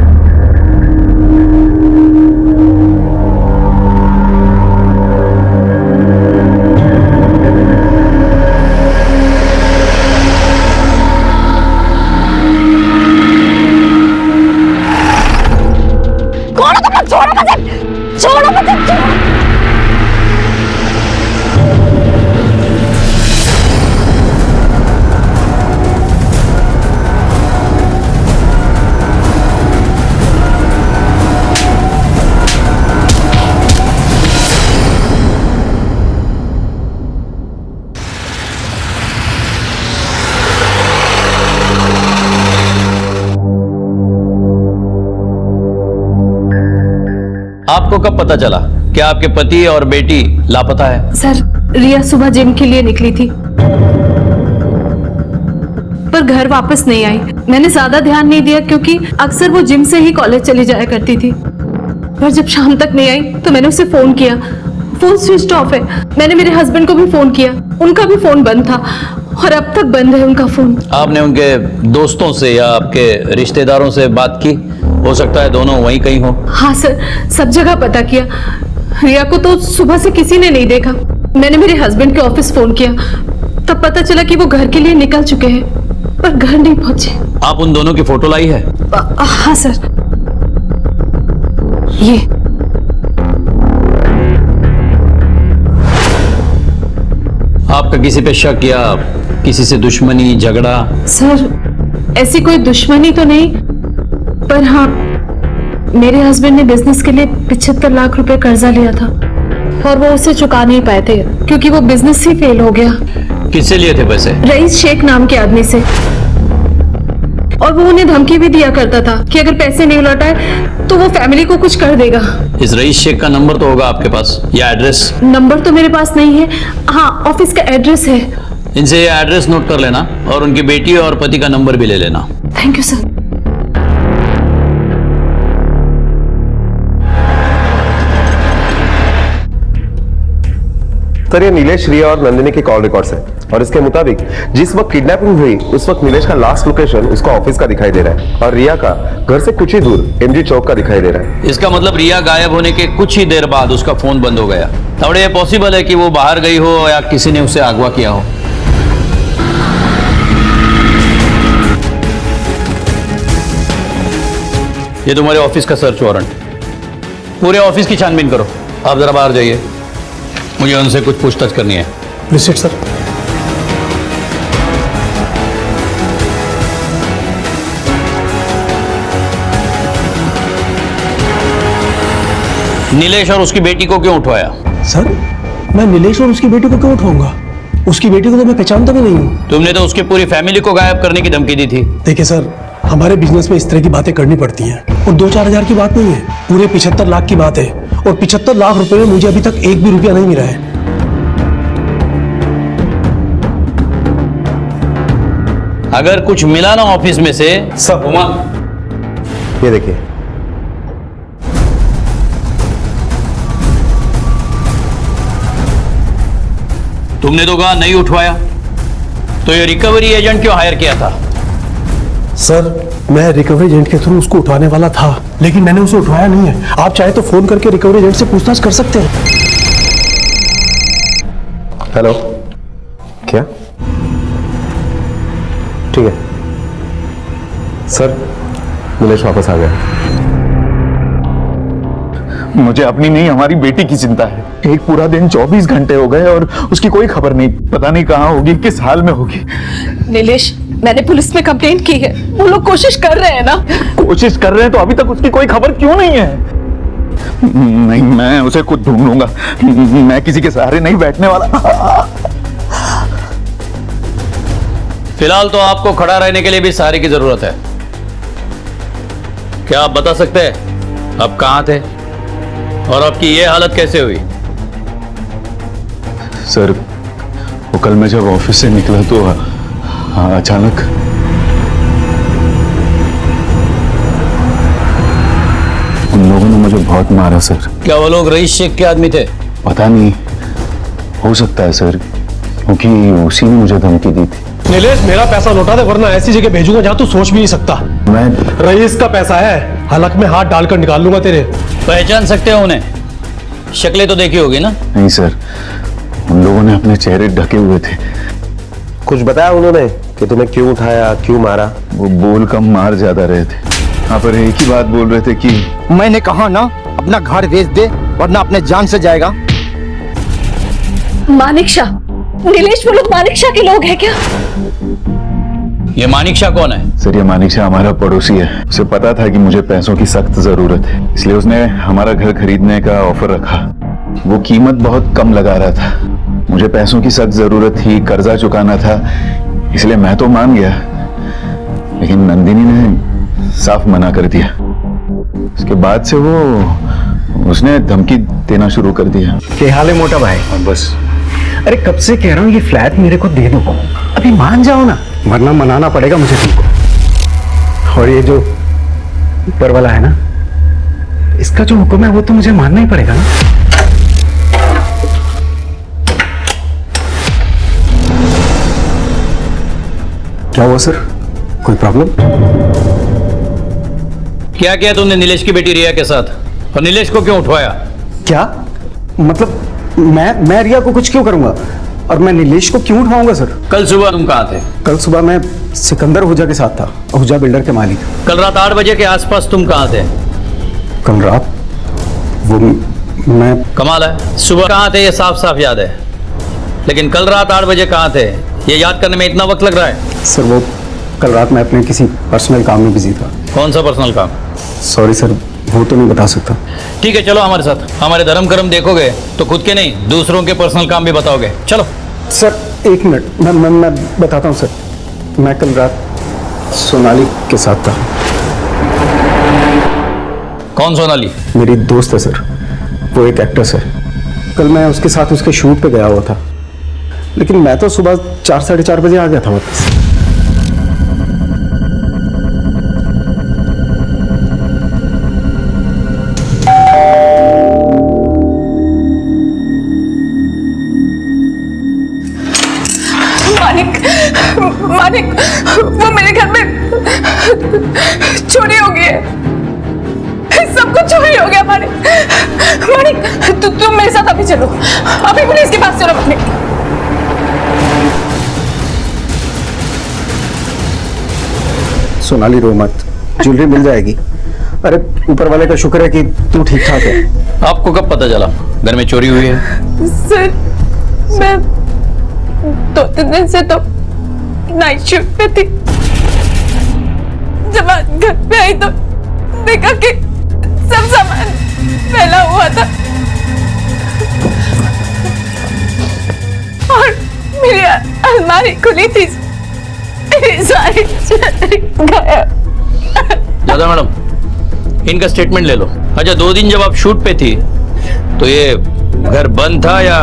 आपको कब पता चला कि आपके पति और बेटी लापता है? सर, रिया सुबह जिम के लिए निकली थी पर घर वापस नहीं आई। मैंने ज्यादा ध्यान नहीं दिया क्योंकि अक्सर वो जिम से ही कॉलेज चली जाया करती थी। पर जब शाम तक नहीं आई तो मैंने उसे फोन किया, फोन स्विच ऑफ है। मैंने मेरे हस्बैंड को भी फोन किया, उनका भी फोन बंद था और अब तक बंद है उनका फोन। आपने उनके दोस्तों से या आपके रिश्तेदारों से बात की? हो सकता है दोनों वहीं कहीं हो। हाँ सर, सब जगह पता किया। रिया को तो सुबह से किसी ने नहीं देखा। मैंने मेरे हस्बैंड के ऑफिस फोन किया, तब पता चला कि वो घर के लिए निकल चुके हैं पर घर नहीं पहुंचे। आप उन दोनों की फोटो लाई है? हाँ सर, ये आपका किसी पे शक या किसी से दुश्मनी, झगड़ा? सर, ऐसी कोई दुश्मनी तो नहीं, पर हाँ, मेरे हस्बैंड ने बिजनेस के लिए 75 लाख रुपए कर्जा लिया था और वो उसे चुका नहीं पाए थे क्योंकि वो बिजनेस ही फेल हो गया। किससे लिए थे पैसे? रईस शेख नाम के आदमी से, और वो उन्हें धमकी भी दिया करता था कि अगर पैसे नहीं लौटाए तो वो फैमिली को कुछ कर देगा। इस रईस शेख का नंबर तो होगा आपके पास या एड्रेस? नंबर तो मेरे पास नहीं है, हाँ ऑफिस का एड्रेस है। इनसे ये एड्रेस नोट कर लेना और उनकी बेटी और पति का नंबर भी ले लेना। Thank you sir. सर, ये नीलेश, रिया और नंदिनी के कॉल रिकॉर्ड्स हैं और इसके मुताबिक जिस वक्त किडनैपिंग हुई उस वक्त नीलेश का लास्ट लोकेशन उसका ऑफिस का दिखाई दे रहा है और रिया का घर से कुछ ही दूर एमजी चौक का दिखाई दे रहा है। इसका मतलब रिया गायब होने के कुछ ही देर बाद उसका फोन बंद हो गया। और ये पॉसिबल है कि वो बाहर गई हो या किसी ने उसे अगवा किया हो। ये तुम्हारे ऑफिस का सर्च वारंट। पूरे ऑफिस की छानबीन करो। आप जरा बाहर जाइए। मुझे उनसे कुछ पूछताछ करनी है। Visit sir. नीलेश और उसकी बेटी को क्यों उठवाया? सर मैं नीलेश और उसकी बेटी को क्यों उठाऊंगा? उसकी बेटी को तो मैं पहचानता भी नहीं हूँ। तुमने तो उसकी पूरी फैमिली को गायब करने की धमकी दी थी। देखिए सर, हमारे बिजनेस में इस तरह की बातें करनी पड़ती हैं और 2-4 हजार की बात नहीं है, पूरे 75 लाख की बात है और 75 लाख रुपए में मुझे अभी तक एक भी रुपया नहीं मिला है। अगर कुछ मिला ना ऑफिस में से सब ये देखिए, तुमने तो कहा नहीं उठवाया, तो ये रिकवरी एजेंट क्यों हायर किया था? सर मैं रिकवरी एजेंट के थ्रू उसको उठाने वाला था, लेकिन मैंने उसे उठवाया नहीं है। आप चाहे तो फोन करके रिकवरी एजेंट से पूछताछ कर सकते हैं। हेलो, क्या? ठीक है सर, नीलेश वापस आ गया। मुझे अपनी नहीं, हमारी बेटी की चिंता है। एक पूरा दिन 24 घंटे हो गए और उसकी कोई खबर नहीं। पता नहीं कहाँ होगी, किस हाल में होगी। नीलेश, मैंने पुलिस में कंप्लेंट की है, वो लोग कोशिश कर रहे हैं ना। कोशिश कर रहे हैं तो अभी तक उसकी कोई खबर क्यों नहीं है? नहीं, मैं उसे खुद ढूंढ लूंगा। मैं किसी के सहारे नहीं बैठने वाला। फिलहाल तो आपको खड़ा रहने के लिए भी सहारे की जरूरत है। क्या आप बता सकते हैं आप कहां थे और आपकी ये हालत कैसे हुई? सर, वो कल मैं जब ऑफिस से निकला तो अचानक उन लोगों ने मुझे बहुत मारा सर। क्या वो लोग रईस शेख के आदमी थे? पता नहीं, हो सकता है सर, क्योंकि उसी ने मुझे धमकी दी थी। नीलेश, मेरा पैसा लौटा दे वरना ऐसी जगह भेजूंगा जहां तू सोच भी नहीं सकता। मैं रईस का पैसा है, हलक में हाथ डालकर निकाल लूंगा तेरे। पहचान सकते हो उन्हें? शक्लें तो देखी होगी ना? नहीं सर, उन लोगों ने अपने चेहरे ढके हुए थे। कुछ बताया उन्होंने कि तुम्हें क्यों उठाया, क्यों मारा? वो बोल कम मार ज्यादा रहे थे। हाँ, पर एक ही बात बोल रहे थे कि मैंने कहा ना अपना घर बेच दे वरना अपने जान से जाएगा। मानिक शाह, नीलेश वो लोग मानिक शाह के लोग हैं क्या? ये मानिक शाह कौन है? सर, ये मानिक शाह हमारा पड़ोसी है। उसे पता था कि मुझे पैसों की सख्त जरूरत है, इसलिए उसने हमारा घर खरीदने का ऑफर रखा। वो कीमत बहुत कम लगा रहा था। मुझे पैसों की सख्त जरूरत थी, कर्जा चुकाना था, इसलिए मैं तो मान गया, लेकिन नंदिनी ने साफ मना कर दिया। उसके बाद से उसने धमकी देना शुरू कर दिया। क्या हाल है मोटा भाई? और बस, अरे कब से कह रहा हूँ ये फ्लैट मेरे को दे दो, अभी मान जाओ ना, वरना मनाना पड़ेगा मुझे तुमको। और ये जो ऊपर वाला है ना, इसका जो हुक्म है वो तो मुझे मानना ही पड़ेगा ना। क्या हुआ सर, कोई प्रॉब्लम? क्या किया तुमने नीलेश की बेटी रिया के साथ, और नीलेश को क्यों उठवाया? क्या मतलब? मैं रिया को कुछ क्यों करूंगा और मैं नीलेश को क्यों उठवाऊंगा सर? कल सुबह तुम कहां थे? कल सुबह मैं सिकंदर आहूजा के साथ था, आहूजा बिल्डर के मालिक। कल रात 8 बजे के आसपास तुम कहां थे? कल रात वो मैं कमाल है, सुबह कहां थे ये साफ साफ याद है, लेकिन कल रात 8 बजे कहां थे ये याद करने में इतना वक्त लग रहा है? सर, वो कल रात मैं अपने किसी पर्सनल काम में बिजी था। कौन सा पर्सनल काम? सॉरी सर, वो तो नहीं बता सकता। ठीक है, चलो हमारे साथ। हमारे धर्म कर्म देखोगे तो खुद के नहीं दूसरों के पर्सनल काम भी बताओगे। चलो सर, एक मिनट, मैं बताता हूँ सर। मैं कल रात सोनाली के साथ था। कौन सोनाली? मेरी दोस्त है सर, वो एक एक्ट्रेस है। कल मैं उसके साथ उसके शूट पे गया हुआ था, लेकिन मैं तो सुबह 4-4:30 बजे आ गया था वापस। मानिक, वो मेरे घर में चोरी हो गई है, सब कुछ चोरी हो गया। मानिक, तुम मेरे साथ अभी चलो, अभी पुलिस के पास चलो। मानिक, सोनाली रो मत, ज्वेलरी मिल जाएगी। अरे ऊपर वाले का शुक्र है कि तू ठीक ठाक है। आपको कब पता चला घर में चोरी हुई है? सर मैं 2-3 दिन से तो नाइट शिफ्ट पे थी। जब आज घर पे आई तो देखा कि सब सामान फैला हुआ था और मेरी अलमारी खुली थी, मेरी सारी गायब। दादा मैडम, इनका स्टेटमेंट ले लो। अच्छा, 2 दिन जब आप शूट पे थी तो ये घर बंद था या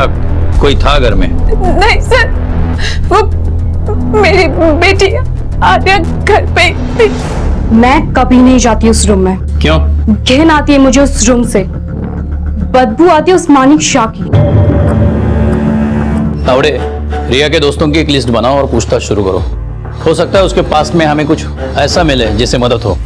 कोई था घर में? नहीं सर, वो मेरी बेटी आर्या घर पे थी। मैं कभी नहीं जाती उस रूम में। क्यों? घिन आती है मुझे उस रूम से, बदबू आती है उस मानिक शाह की। तावड़े, रिया के दोस्तों की एक लिस्ट बनाओ और पूछताछ शुरू करो। हो सकता है उसके पास में हमें कुछ ऐसा मिले जिससे मदद हो।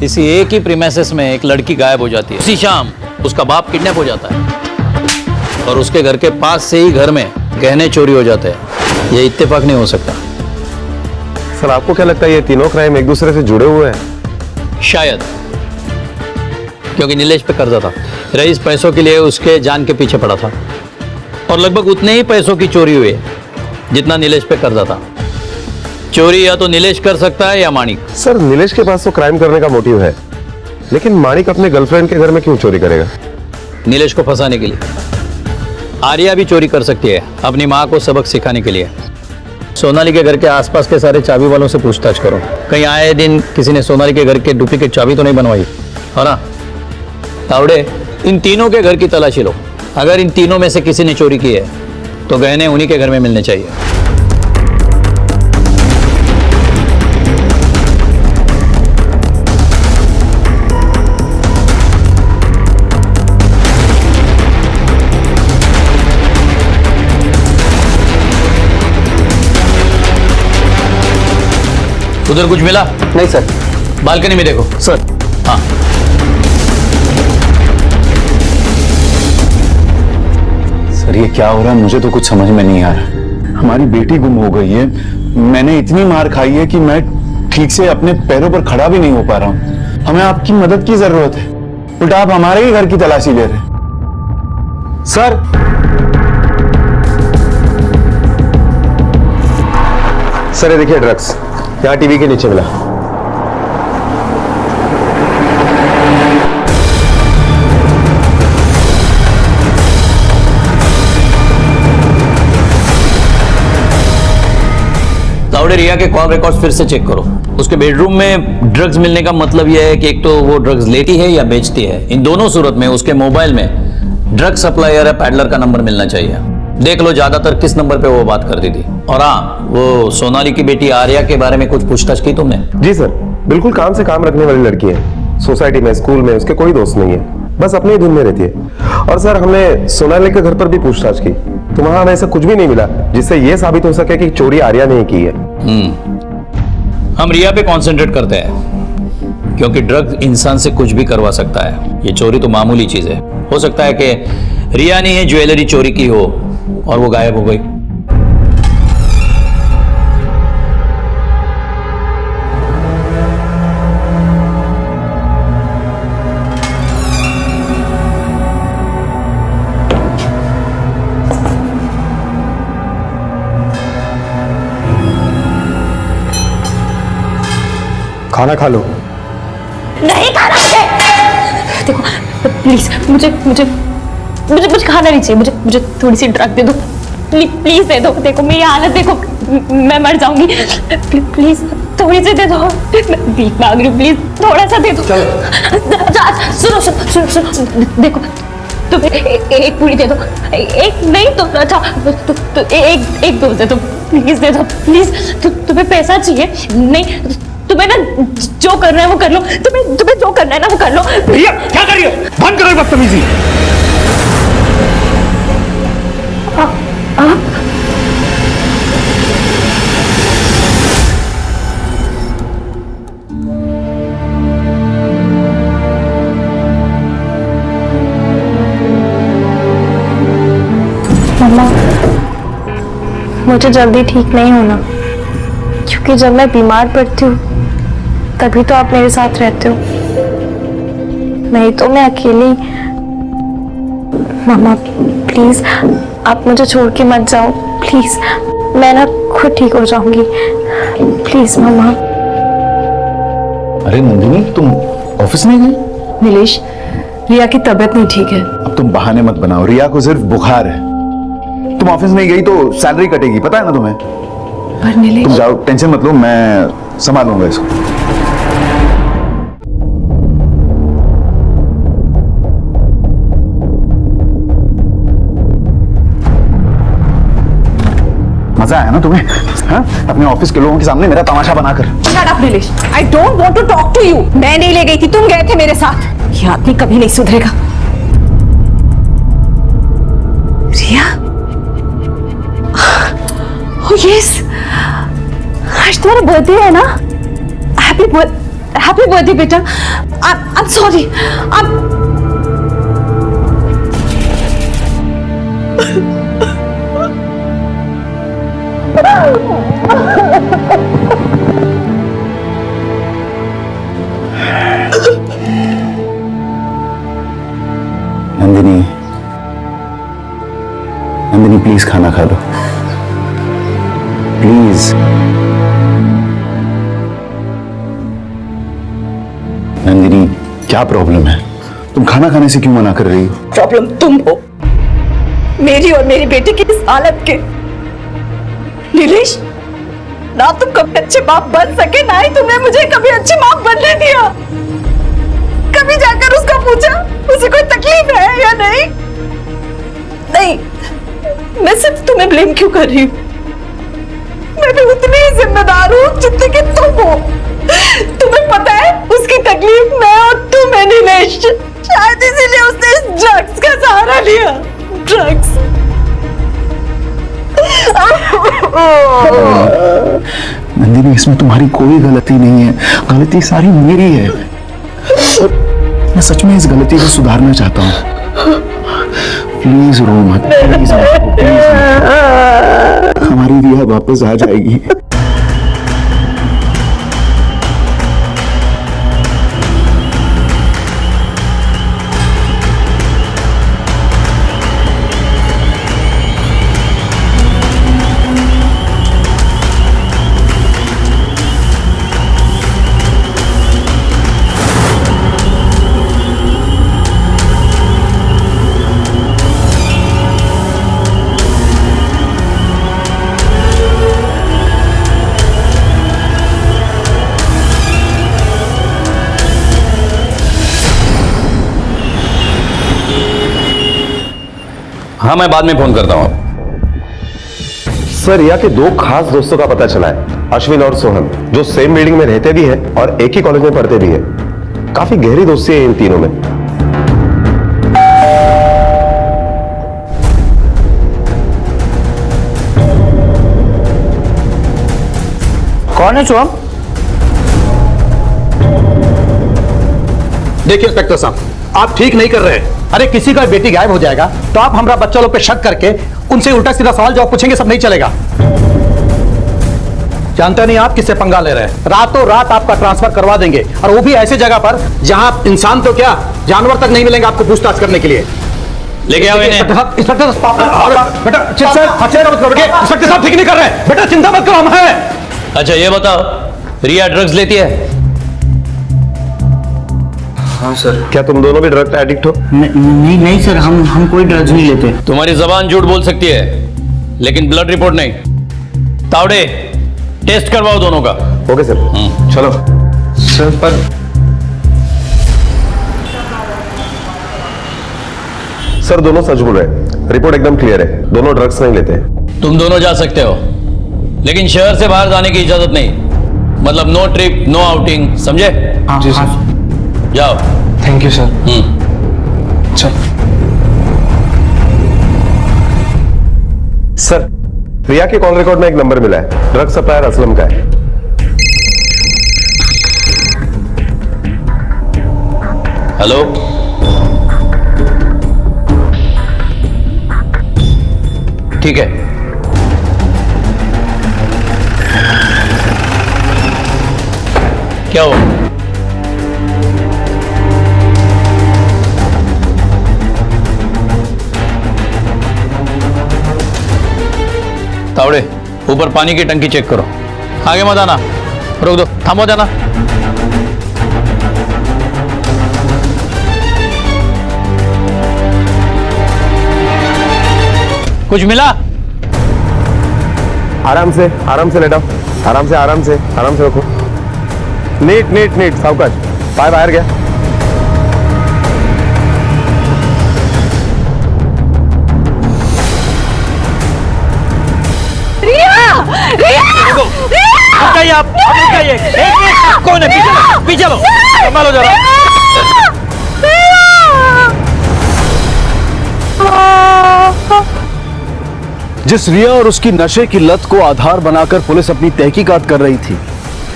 इसी एक ही प्रीमाइसेस में एक लड़की गायब हो जाती है। उसी शाम उसका बाप किडनैप हो जाता है और उसके घर के पास से ही घर में गहने चोरी हो जाते हैं। ये इत्तेफाक नहीं हो सकता। सर, आपको क्या लगता है ये तीनों क्राइम एक दूसरे से जुड़े हुए हैं? शायद, क्योंकि नीलेश पे कर्जा था। रईस पैसों के लिए उसके जान के पीछे पड़ा था और लगभग उतने ही पैसों की चोरी हुई जितना नीलेश पे कर्जा था। चोरी या तो नीलेश कर सकता है या माणिक। सर, नीलेश के पास तो क्राइम करने का मोटिव है, लेकिन माणिक अपने गर्लफ्रेंड के घर में क्यों चोरी करेगा? नीलेश को फंसाने के लिए। आर्या भी चोरी कर सकती है अपनी माँ को सबक सिखाने के लिए। सोनाली के घर के आसपास के सारे चाबी वालों से पूछताछ करो। कहीं आए दिन किसी ने सोनाली के घर के डुप्लीकेट चाबी तो नहीं बनवाई, है ना? तावड़े, इन तीनों के घर की तलाशी लो। अगर इन तीनों में से किसी ने चोरी की है तो गहने उन्हीं के घर में मिलने चाहिए। उधर कुछ मिला? नहीं सर। बालकनी में देखो। सर। हाँ, सर, ये क्या हो रहा है? मुझे तो कुछ समझ में नहीं आ रहा। हमारी बेटी गुम हो गई है। मैंने इतनी मार खाई है कि मैं ठीक से अपने पैरों पर खड़ा भी नहीं हो पा रहा हूं। हमें आपकी मदद की जरूरत है। उल्टा आप हमारे ही घर की तलाशी ले रहे हैं। सर, सर ये देखिए ड्रग्स यहाँ टीवी के नीचे मिला। तावड़े, रिया के कॉल रिकॉर्ड्स फिर से चेक करो। उसके बेडरूम में ड्रग्स मिलने का मतलब यह है कि एक तो वो ड्रग्स लेती है या बेचती है। इन दोनों सूरत में उसके मोबाइल में ड्रग सप्लायर या पैडलर का नंबर मिलना चाहिए। देख लो ज्यादातर किस नंबर पे वो बात करती थी। और हाँ, वो सोनाली की बेटी आर्या के बारे में कुछ पूछताछ की तुमने? जी सर, बिल्कुल काम से काम रखने वाली लड़की है। सोसाइटी में, स्कूल में उसके कोई दोस्त नहीं है, बस अपने ही धुन में रहती है। और सर, हमने सोनाली के घर पर भी पूछताछ की तो वहां हमें ऐसा कुछ भी नहीं मिला जिससे ये साबित हो सके कि चोरी आर्या ने की है। हम रिया पे कॉन्सेंट्रेट करते हैं क्योंकि ड्रग इंसान से कुछ भी करवा सकता है। ये चोरी तो मामूली चीज है। हो सकता है कि रिया ने ये ज्वेलरी चोरी की हो और वो गायब हो गई। खाना खा लो। नहीं खाना मुझे। देखो प्लीज, मुझे मुझे मुझे कुछ खाना नहीं चाहिए। मुझे मुझे थोड़ी सी ड्रग दे दो, प्लीज दे दो। देखो मेरी हालत देखो, मैं मर जाऊंगी। प्लीज थोड़ी सी दे दो, भीख मांग रही हूँ, प्लीज थोड़ा सा दे दो। सुनो सुनो सुनो सुनो, देखो तुम्हें एक पूरी दे दो। एक नहीं तो अच्छा एक दो दे दो, प्लीज दे दो प्लीज। तुम्हें पैसा चाहिए? नहीं, तुम्हें ना जो करना है वो कर लो। तुम्हें जो करना है ना वो कर लो। भैया क्या कर रही हो? बंद करो बदतमीजी। मम्मा, मुझे जल्दी ठीक नहीं होना कि जब मैं बीमार पड़ती हूँ तभी तो आप मेरे साथ रहते हो, नहीं तो मैं अकेली। मामा प्लीज आप मुझे छोड़ के मत जाओ, प्लीज। मैं ना खुद ठीक हो जाऊंगी, प्लीज मामा। अरे नंदिनी, तुम ऑफिस नहीं गई? नीलेश, रिया की तबीयत नहीं ठीक है। अब तुम बहाने मत बनाओ, रिया को सिर्फ बुखार है। तुम ऑफिस नहीं गई तो सैलरी कटेगी, पता है ना तुम्हें? पर नीलेश, तुम जाओ, टेंशन मत लो, मैं संभालूंगा इसको। मजा आया ना तुम्हें? हाँ? अपने ऑफिस के लोगों के सामने मेरा तमाशा बनाकर। Shut up, Nilesh. I don't want to talk to you. मैं नहीं ले गई थी, तुम गए थे मेरे साथ। ये आदमी कभी नहीं सुधरेगा। रिया? Oh yes. आज तुम्हारा बर्थडे है ना? Happy birthday बेटा। I'm sorry. Nandini, Nandini please खाना खा लो, प्लीज। नंदिनी, क्या प्रॉब्लम है? तुम खाना खाने से क्यों मना कर रही हो? प्रॉब्लम तुम हो, मेरी और मेरी बेटी की इस हालत के। नीलेश, ना तुम कभी अच्छे बाप बन सके, ना ही तुमने मुझे कभी अच्छी माँ बनने दिया। कभी जाकर उसका पूछा उसे कोई तकलीफ है या नहीं? नहीं, मैं सिर्फ तुम्हें ब्लेम क्यों कर रही हूँ? मैं भी उतनी ही जिम्मेदार हूँ जितनी कि तुम हो। तुम्हें पता है उसकी तकलीफ मैं और तुम है नीलेश। शायद इसीलिए उसने इस ड्रग्स का सहारा लिया। ड्रग्स। नंदिनी, इसमें तुम्हारी कोई गलती नहीं है, गलती सारी मेरी है। मैं सच में इस गलती को सुधारना चाहता हूँ। प्लीज रो मत, प्लीज हमारी रिया वापस आ जाएगी। हाँ, मैं बाद में फोन करता हूँ। सर, रिया के दो खास दोस्तों का पता चला है, अश्विन और सोहन, जो सेम बिल्डिंग में रहते भी हैं और एक ही कॉलेज में पढ़ते भी हैं। काफी गहरी दोस्ती है इन तीनों में। कौन है सोहम? देखिए इंस्पेक्टर साहब, आप ठीक नहीं कर रहे हैं। अरे किसी का बेटी गायब हो जाएगा तो आप हमारा बच्चा लोग पे शक करके उनसे उल्टा सीधा सवाल जवाब पूछेंगे, सब नहीं चलेगा। जानते नहीं आप किससे पंगा ले रहे हैं। रातों रात आपका ट्रांसफर करवा देंगे, और वो भी ऐसी जगह पर जहां इंसान तो क्या जानवर तक नहीं मिलेंगे आपको पूछताछ करने के लिए। लेके आओ इन्हें। इंस्पेक्टर साहब, बेटा इंस्पेक्टर साहब ठीक नहीं कर रहे हैं। बेटा चिंता मत करो, हम हैं। अच्छा ये बताओ, रिया ड्रग्स लेती है? हाँ सर। क्या तुम दोनों भी ड्रग एडिक्ट हो? नहीं सर, हम कोई ड्रग्स नहीं लेते। तुम्हारी जबान झूठ बोल सकती है लेकिन ब्लड रिपोर्ट नहीं। तावड़े, टेस्ट करवाओ दोनों का। Okay sir. चलो सर। पर सर, दोनों सच बोल रहे हैं, रिपोर्ट एकदम क्लियर है, दोनों ड्रग्स नहीं लेते। तुम दोनों जा सकते हो, लेकिन शहर से बाहर जाने की इजाजत नहीं। मतलब नो ट्रिप, नो आउटिंग, समझे? जी सर। जाओ। Thank you sir. चल सर, रिया के कॉल रिकॉर्ड में एक नंबर मिला है, ड्रग सप्लायर असलम का है। हेलो, ठीक है। क्या हुआ? तावड़े, ऊपर पानी की टंकी चेक करो। आगे मत आना, रोक दो, थामो जाना। कुछ मिला? आराम से लेटा, आराम से रखो। नीट सावकाश, पाय बाहर गया। आप कौन है? पीछे लो, संभालो जरा। जिस रिया और उसकी नशे की लत को आधार बनाकर पुलिस अपनी तहकीकात कर रही थी,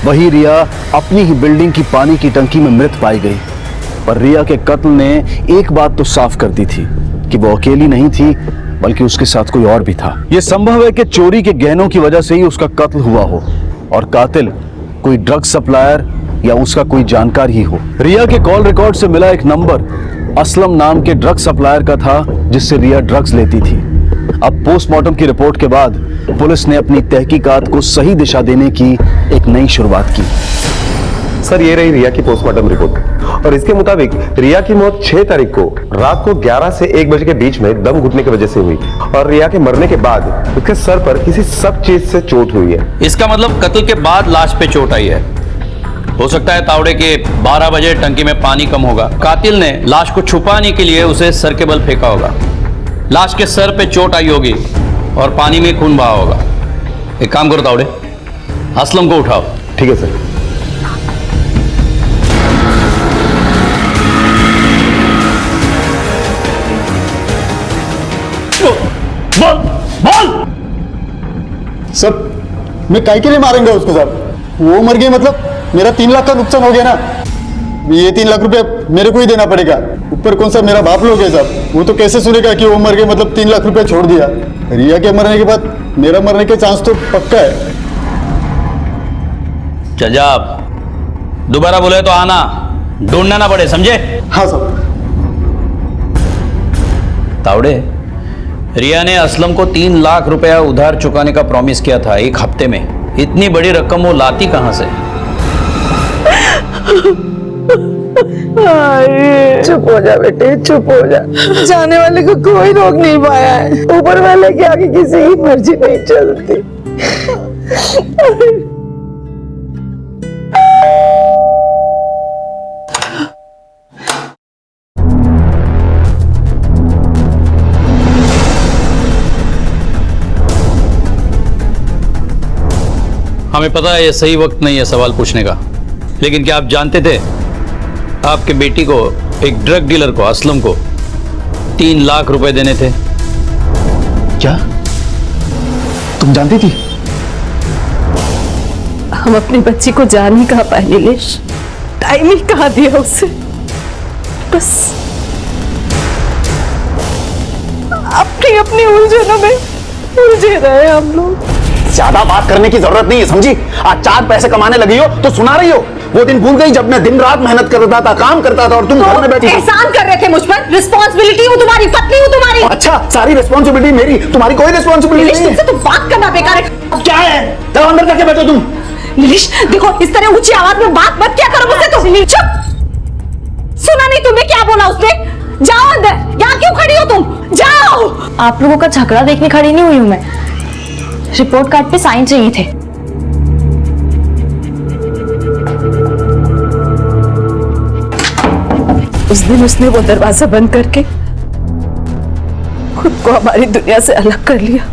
वही रिया अपनी ही बिल्डिंग की पानी की टंकी में मृत पाई गई। पर रिया के कत्ल ने एक बात तो साफ कर दी थी कि वो अकेली नहीं थी, बल्कि उसके साथ कोई और भी था। यह संभव है कि चोरी के गहनों की वजह से ही उसका कत्ल हुआ हो और कातिल कोई ड्रग सप्लायर या उसका कोई जानकार ही हो। रिया के कॉल रिकॉर्ड से मिला एक नंबर असलम नाम के ड्रग सप्लायर का था, जिससे रिया ड्रग्स लेती थी। अब पोस्टमार्टम की रिपोर्ट के बाद पुलिस ने अपनी तहकीकात को सही दिशा देने की एक नई शुरुआत की। सर, ये रही रिया की पोस्टमार्टम रिपोर्ट और इसके मुताबिक रिया की मौत 6 तारीख को रात को 11 से 1 बजे के बीच में दम घुटने की वजह से हुई और रिया के मरने के बाद उसके सर पर किसी सख्त चीज से चोट हुई है। इसका मतलब कत्ल के बाद लाश पे चोट आई है। हो सकता है तावड़े के 12 बजे टंकी में पानी कम होगा। कातिल ने लाश को छुपाने के लिए उसे सर के बल फेंका होगा। लाश के सर पे चोट आई होगी और पानी में खून बहा होगा। एक काम करो तावड़े, असलम को उठाओ। ठीक है सर। बोल सर, मैं काहे के लिए मारेंगे उसको सर? वो मर गई मतलब मेरा 3 लाख का नुकसान हो गया ना। ये 3 लाख रुपए मेरे को ही देना पड़ेगा। ऊपर कौन सा मेरा बाप लोग है साहब, वो तो कैसे सुनेगा कि वो मर गए मतलब 3 लाख रुपए छोड़ दिया। रिया के मरने के बाद मेरा मरने के चांस तो पक्का है। चल जा, दोबारा बोले तो आना, ढूंढना ना पड़े, समझे? हाँ सर। तावड़े, रिया ने असलम को 3 लाख रुपया उधार चुकाने का प्रॉमिस किया था 1 हफ्ते में। इतनी बड़ी रकम वो लाती कहां से? चुप हो जा बेटे, चुप हो जा। जाने वाले को कोई रोक नहीं पाया है। ऊपर वाले के आगे किसी की मर्जी नहीं चलती। हमें पता है ये सही वक्त नहीं है सवाल पूछने का, लेकिन क्या आप जानते थे आपके बेटी को एक ड्रग डीलर को, असलम को 3 लाख रुपए देने थे? क्या तुम जानती थी? हम अपनी बच्ची को जान ही कहा पाए नीलेश, टाइम ही कहा दिया उसे। बस अपनी अपनी उलझनों में उलझे रहे हम लोग। ज्यादा बात करने की जरूरत नहीं है, समझी? आज 4 पैसे कमाने लगी हो तो सुना रही हो। वो दिन भूल गई जब मैं दिन रात मेहनत करता था, काम करता था और तुम घर में बैठी थी। एहसान कर रहे थे मुझ पर। रिस्पॉन्सिबिलिटी हूँ तुम्हारी, पत्नी हूँ तुम्हारी। अच्छा, सारी रिस्पॉन्सिबिलिटी मेरी, तुम्हारी कोई रिस्पॉन्सिबिलिटी नहीं है। तुमसे तो बात करना बेकार है। क्या है? चलो अंदर जाके बैठो तुम। नीलेश देखो, इस तरह ऊंची आवाज में बात मत क्या करो मुझसे। तो चुप। सुना नहीं तुम्हें क्या बोला उसने? जाओ अंदर। यहाँ क्यों खड़ी हो तुम? जाओ। आप लोगों का झगड़ा देखने खड़ी नहीं हुई हूं मैं। रिपोर्ट कार्ड पे साइन चाहिए थे। उस दिन उसने वो दरवाजा बंद करके खुद को हमारी दुनिया से अलग कर लिया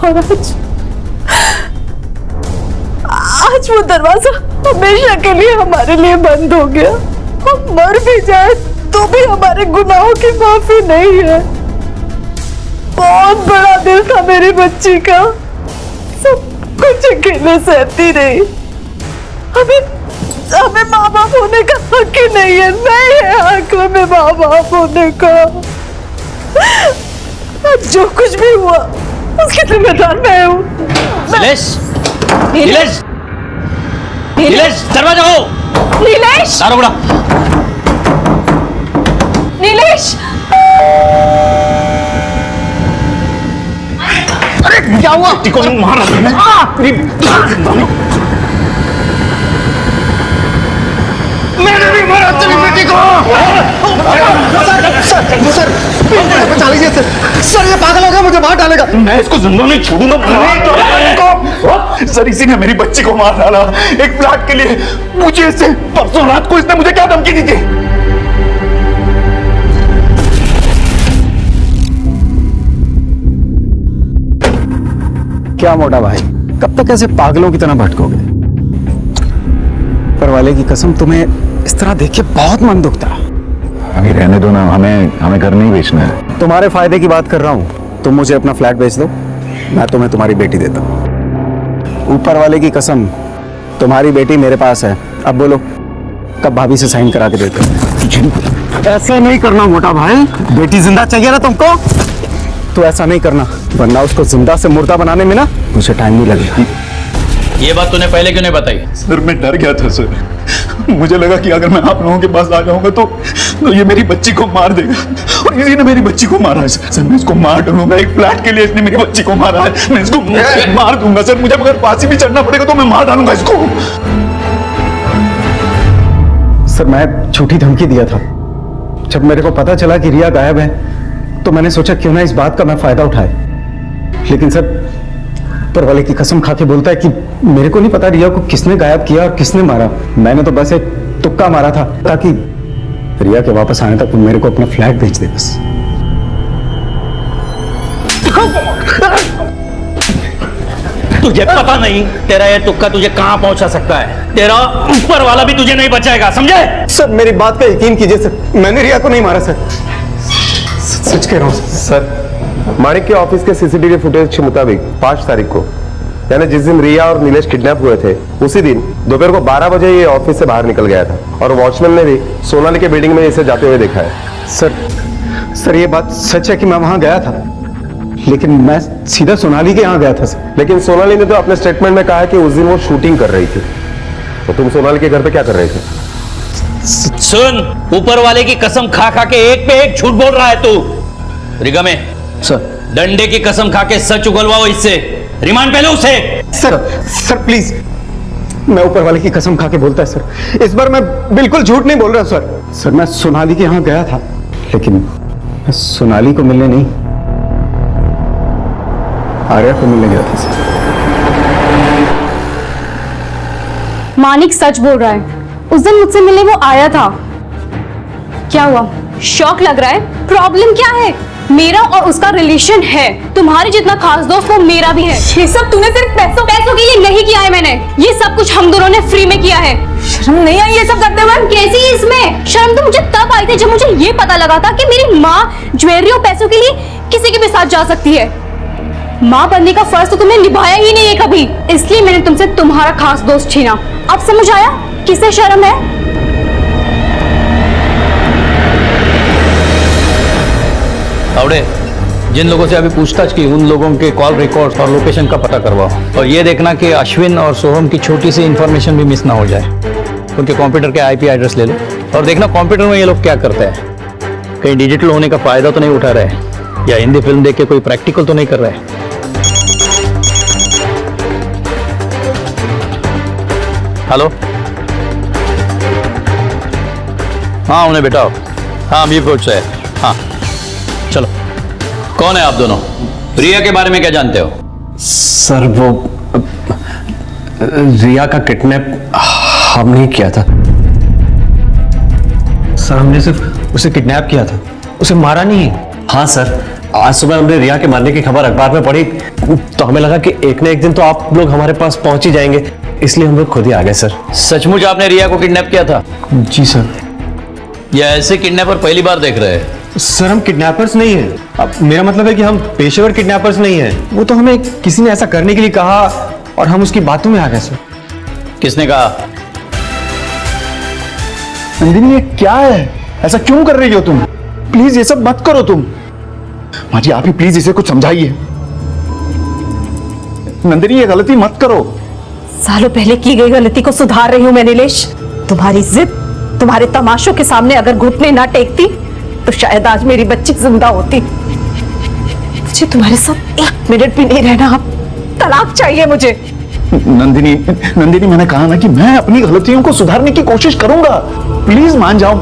और आज वो दरवाजा हमेशा के लिए हमारे लिए बंद हो गया। हम मर भी जाए तो भी हमारे गुनाहों की माफी नहीं है। बहुत बड़ा दिल था मेरी बच्ची का, सब कुछ अकेले सहती रही। हमें माँ बाप होने का हक ही नहीं है। नहीं है हक हमें माँ बाप होने का। जो कुछ भी हुआ उसकी जिम्मेदार मैं हूँ। नीलेश, नीलेश, नीलेश दरवाजा हो। नीलेश! दारू बड़ा। नीलेश! अरे क्या हुआ? बेटी को मारा मैंने भी मारा तेरी बेटी को। सर बचा लीजिए सर। सर ये पागल हो गया, मुझे मार डालेगा। मैं इसको जिंदा नहीं छोड़ूंगा। सर इसी ने मेरी बच्ची को मार डाला एक फ्लैट के लिए। मुझे इससे परसों रात को इसने मुझे क्या धमकी दी थी। क्या मोटा भाई, कब तक ऐसे पागलों की तरह भटकोगे? पर वाले की कसम, तुम्हें इस तरह देख के बहुत मन दुखता। अभी रहने दो ना, हमें घर नहीं बेचना है। तुम्हारे फायदे की बात कर रहा हूँ। तुम मुझे अपना फ्लैट बेच दो, मैं तुम्हें तुम्हारी बेटी देता हूँ। ऊपर वाले की कसम, तुम्हारी बेटी मेरे पास है। अब बोलो कब भाभी से साइन करा के देते हो? ऐसा नहीं करना मोटा भाई, बेटी जिंदा चाहिए ना तुमको, तो ऐसा नहीं करना, वरना उसको जिंदा से मुर्दा बनाने में ना मुझे टाइम नहीं लगेगा। ये बात तूने पहले क्यों नहीं बताई? सर मैं डर गया था सर। मुझे लगा कि अगर मैं आप लोगों के पास आ जाऊंगा तो ये मेरी बच्ची को मार देगा, और इसी ने मेरी बच्ची को मारा है सर। मैं इसको मार डालूंगा, एक फ्लैट के लिए इसने मेरी बच्ची को मारा है। मैं इसको मार दूंगा सर, मुझे अगर फांसी भी चढ़ना पड़ेगा तो मैं मार डालूंगा इसको। सर मैं झूठी धमकी दिया था। जब मेरे को पता चला कि रिया गायब है तो मैंने सोचा क्यों ना इस बात का मैं फायदा उठाए। लेकिन सर ऊपर वाले की कसम खा के बोलता है कि मेरे को नहीं पता रिया को किसने गायब किया और किसने मारा। मैंने तो बस एक तुक्का मारा था ताकि रिया के वापस आने तक मेरे को अपना फ्लैट बेच दे बस। तुझे पता नहीं तेरा ये तुक्का तुझे कहां पहुंचा सकता है। तेरा ऊपर वाला भी तुझे नहीं बचाएगा, समझे? सर मेरी बात का यकीन कीजिए सर, मैंने रिया को नहीं मारा सर, सच कह रहा हूँ सर। माणिक के ऑफिस के सीसीटीवी फुटेज के मुताबिक 5 तारीख को, यानी जिस दिन रिया और नीलेश किडनैप हुए थे, उसी दिन दोपहर को 12 बजे ये ऑफिस से बाहर निकल गया था और वॉचमैन ने भी सोनाली के बिल्डिंग में इसे जाते हुए देखा है। सर ये बात सच है कि मैं वहां गया था, लेकिन मैं सीधा सोनाली के यहाँ गया था सर। लेकिन सोनाली ने तो अपने स्टेटमेंट में कहा है कि उस दिन वो शूटिंग कर रही थी, तो तुम सोनाली के घर पे क्या कर रहे थे? सुन, ऊपर वाले की कसम खा खा के एक पे एक झूठ बोल रहा है तू। रिगमे सर, डंडे की कसम खा के सच उगलवाओ इससे, रिमांड पे लो उसे। सर प्लीज, मैं ऊपर वाले की कसम खा के बोलता है सर, इस बार मैं बिल्कुल झूठ नहीं बोल रहा सर। मैं सोनाली के यहाँ गया था, लेकिन मैं सोनाली को मिलने नहीं, आर्या को मिलने गया था सर। मानिक सच बोल रहा है, उस दिन मुझसे मिलने वो आया था। क्या हुआ, शौक लग रहा है? प्रॉब्लम क्या है? मेरा और उसका रिलेशन है, तुम्हारे जितना खास दोस्त वो मेरा भी है। ये सब तूने सिर्फ पैसों के लिए नहीं किया है, मैंने ये सब कुछ हम दोनों ने फ्री में किया है। शर्म नहीं आई ये सब करते हुए? कैसी है इसमें शर्म? तो मुझे तब आई थी जब मुझे ये पता लगा था कि मेरी माँ ज्वेलरी और पैसों के लिए किसी के भी साथ जा सकती है। माँ बनने का फर्ज तो तुमने निभाया ही नहीं है कभी, इसलिए मैंने तुमसे तुम्हारा खास दोस्त छीना। अब समझ आया किसे शर्म है? तावड़े, जिन लोगों से अभी पूछताछ की उन लोगों के कॉल रिकॉर्ड्स और लोकेशन का पता करवाओ, और ये देखना कि अश्विन और सोहम की छोटी सी इंफॉर्मेशन भी मिस ना हो जाए। उनके कंप्यूटर के आईपी एड्रेस ले लो और देखना कंप्यूटर में ये लोग क्या करते हैं। कहीं डिजिटल होने का फायदा तो नहीं उठा रहे या हिंदी फिल्म देख के कोई प्रैक्टिकल तो नहीं कर रहे। हेलो, हाँ उन्हें बिठाओ। हाँ अमीर कोच से है। हाँ चलो। कौन है आप दोनों? रिया के बारे में क्या जानते हो? सर वो रिया का किडनैप हमने किया था सर। हमने सिर्फ उसे किडनैप किया था, उसे मारा नहीं। हाँ सर, आज सुबह हमने रिया के मारने की खबर अखबार में पढ़ी तो हमें लगा कि एक ना एक दिन तो आप लोग हमारे पास पहुंच ही जाएंगे, इसलिए हम लोग खुद ही आ गए सर। सचमुच आपने रिया को किडनैप किया था? जी सर। या ऐसे किडनैपर पहली बार देख रहे हैं? सर हम किडनैपर्स नहीं हैं। अब मेरा मतलब है कि हम पेशेवर किडनैपर्स नहीं हैं। वो तो हमें किसी ने ऐसा करने के लिए कहा और हम उसकी बातों में आ गए सर। किसने कहा? नंदिनी ये क्या है? ऐसा क्यों कर रही हो तुम? प्लीज ये सब मत करो तुम। माँ जी आप ही प्लीज इसे कुछ समझाइए। नंदिनी ये गलती मत करो। सालों पहले की गई गलती को सुधार रही हूं मैं नीलेश। तुम्हारी जिद, तुम्हारे तमाशों के सामने अगर घुटने ना टेकती तो शायद आज मेरी बच्ची जिंदा होती। मुझे तुम्हारे साथ 1 मिनट भी नहीं रहना। अब तलाक चाहिए मुझे। नंदिनी, नंदिनी, मैंने कहा ना कि मैं अपनी गलतियों को सुधारने की कोशिश करूंगा। प्लीज मान जाओ,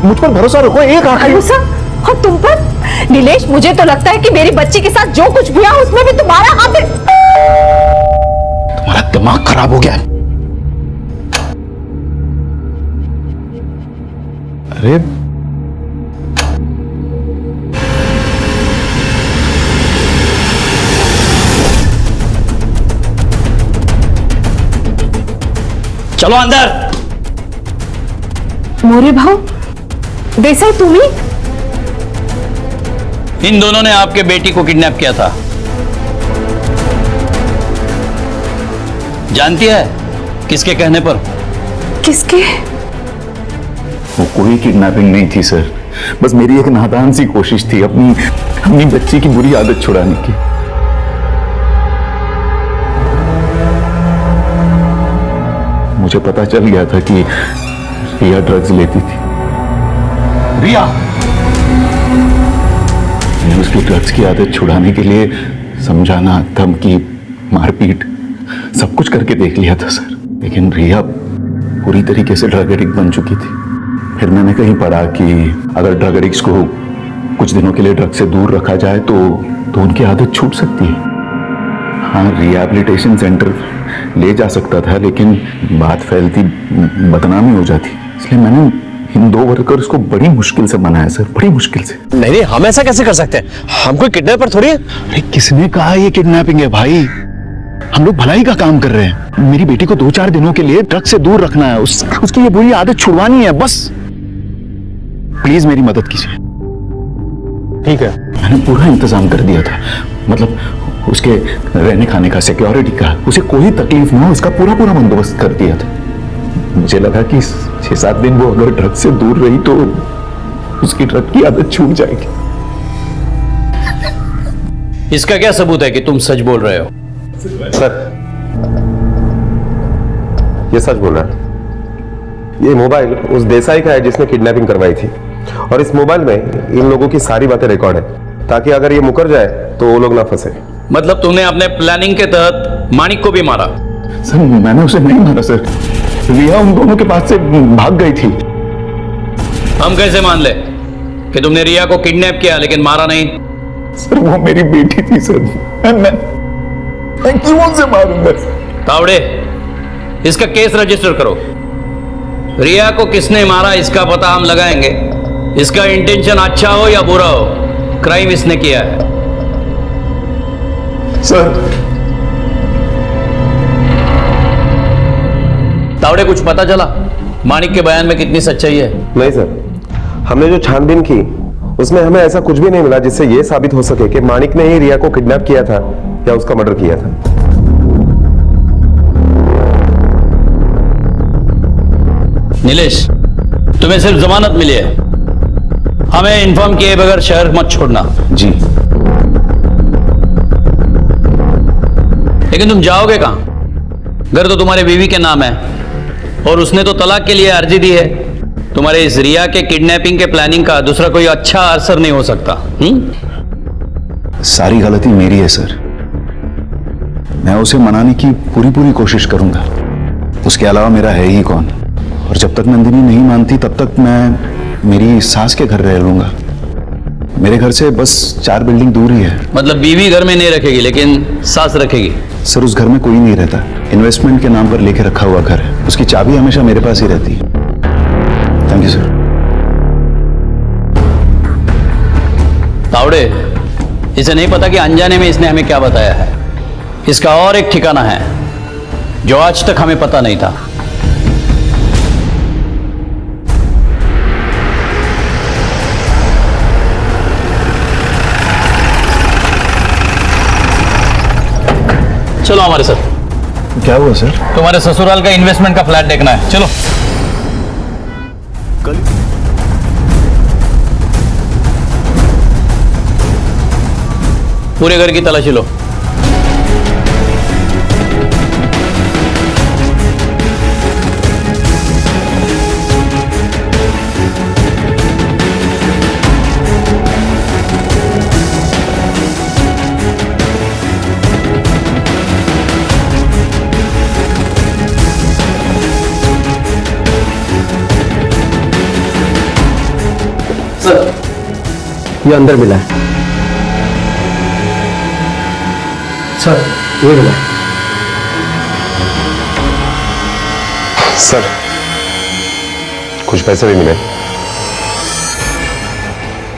मुझ पर भरोसा रखो। एक आखिरी भरोसा और तुम पर? नीलेश, मुझे तो लगता है कि मेरी बच्ची के साथ जो कुछ हुआ उसमें भी तुम्हारा हाथ है। तुम्हारा दिमाग खराब हो गया। अरे चलो अंदर। मोरे भाव, देसाई तुम्ही? इन दोनों ने आपके बेटी को किडनैप किया था। जानती है किसके कहने पर? किसके? वो कोई किडनैपिंग नहीं थी सर, बस मेरी एक नादान सी कोशिश थी अपनी बच्ची की बुरी आदत छुड़ाने की। मुझे पता चल गया था कि रिया ड्रग्स लेती थी। रिया, मैंने उसकी ड्रग्स की आदत छुड़ाने के लिए समझाना, धमकी, मारपीट सब कुछ करके देख लिया था सर, लेकिन रिया पूरी तरीके से ड्रग एडिक्ट बन चुकी थी। फिर मैंने कहीं पढ़ा कि अगर ड्रग एडिक्ट्स को कुछ दिनों के लिए ड्रग से दूर रखा जाए तो उनकी आदत छूट सकती है। हाँ, रिहैबिलिटेशन सेंटर ले जा सकता था, लेकिन बात फैलती, बदनामी हो जाती, इसलिए मैंने इन 2 वर्कर्स को बड़ी मुश्किल से मनाया सर, बड़ी मुश्किल से। नहीं नहीं, हम ऐसा कैसे कर सकते हैं? हम कोई किडनैपर थोड़ी है। अरे किसने कहा ये किडनैपिंग है भाई? हम लोग भलाई का काम कर रहे हैं। मेरी बेटी को 2-4 दिनों के लिए ड्रग से दूर रखना है, उसकी ये बुरी आदत छुड़वानी है बस। प्लीज मेरी मदद कीजिए। ठीक है, मैंने पूरा इंतजाम कर दिया था, मतलब उसके रहने खाने का, सिक्योरिटी का, उसे कोई तकलीफ ना हो, इसका पूरा बंदोबस्त कर दिया था। मुझे लगा कि 6-7 दिन वो अगर ड्रग से दूर रही तो उसकी ड्रग की आदत छूट जाएगी। इसका क्या सबूत है कि तुम सच बोल रहे हो? सर, ये सच बोल रहा है। ये मोबाइल उस देसाई का है जिसने किडनैपिंग करवाई थी, और इस मोबाइल में इन लोगों की सारी बातें रिकॉर्ड है, ताकि अगर ये मुकर जाए तो वो लोग ना फंसे। मतलब तुमने अपने प्लानिंग के तहत माणिक को भी मारा? सर, मैंने उसे नहीं मारा सर, रिया उन दोनों के पास से भाग गई थी। हम कैसे मान ले कि तुमने रिया को किडनैप किया लेकिन मारा नहीं? सर, वो मेरी बेटी थी सर, मैं क्यों उसे मारूंगा? तावड़े, इसका केस रजिस्टर करो। रिया को किसने मारा इसका पता हम लगाएंगे। इसका इंटेंशन अच्छा हो या बुरा हो, क्राइम इसने किया है। सर, तावड़े, कुछ पता चला माणिक के बयान में कितनी सच्चाई है? नहीं सर, हमने जो छानबीन की उसमें हमें ऐसा कुछ भी नहीं मिला जिससे यह साबित हो सके कि माणिक ने ही रिया को किडनैप किया था या उसका मर्डर किया था। नीलेश, तुम्हें सिर्फ जमानत मिली है, हमें इन्फॉर्म किए बगैर शहर मत छोड़ना। जी। लेकिन तुम जाओगे कहां? घर तो तुम्हारे बीवी के नाम है और उसने तो तलाक के लिए अर्जी दी है। तुम्हारे इस रिया के किडनैपिंग के प्लानिंग का दूसरा कोई अच्छा असर नहीं हो सकता। सारी गलती मेरी है सर, मैं उसे मनाने की पूरी कोशिश करूंगा। उसके अलावा मेरा है ही कौन? और जब तक नंदिनी नहीं मानती तब तक मैं मेरी सास के घर रह लूंगा। मेरे घर से बस 4 बिल्डिंग दूर ही है। मतलब बीवी घर में नहीं रखेगी लेकिन सास रखेगी? सर, उस घर में कोई नहीं रहता, इन्वेस्टमेंट के नाम पर लेके रखा हुआ घर है, उसकी चाबी हमेशा मेरे पास ही रहती है। Thank you sir. तावड़े, इसे नहीं पता कि अनजाने में इसने हमें क्या बताया है। इसका और एक ठिकाना है जो आज तक हमें पता नहीं था। चलो हमारे साथ। क्या हुआ सर? तुम्हारे ससुराल का इन्वेस्टमेंट का फ्लैट देखना है, चलो। पूरे घर की तलाशी लो। ये अंदर मिला है सर, ये मिला है। सर कुछ पैसे भी मिले।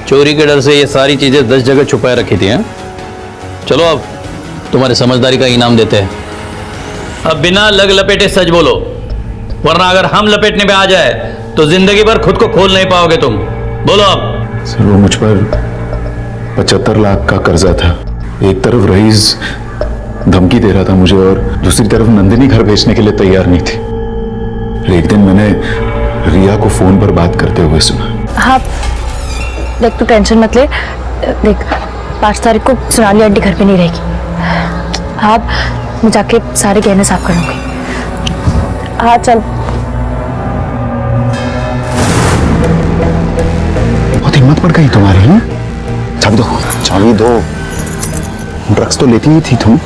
चोरी के डर से ये सारी चीजें 10 जगह छुपाए रखी थी हैं? चलो अब तुम्हारे समझदारी का इनाम देते हैं। अब बिना लग लपेटे सच बोलो, वरना अगर हम लपेटने पे आ जाए तो जिंदगी भर खुद को खोल नहीं पाओगे तुम। बोलो अब। सर वो मुझ पर 75 लाख का कर्जा था। एक तरफ रईस धमकी दे रहा था मुझे और दूसरी तरफ नंदिनी घर भेजने के लिए तैयार नहीं थी। एक दिन मैंने रिया को फोन पर बात करते हुए सुना। हाँ देख, तू टेंशन मत ले। देख 5 तारीख को सोनाली आंटी घर पे नहीं रहेगी। हाँ मैं जाके सारे गहने साफ करूंगी। हाँ चल। बहुत हिम्मत पड़ गई तुम्हारी। हैं? चाबी दो, चाबी दो। ड्रग्स तो लेती ही थी तुम,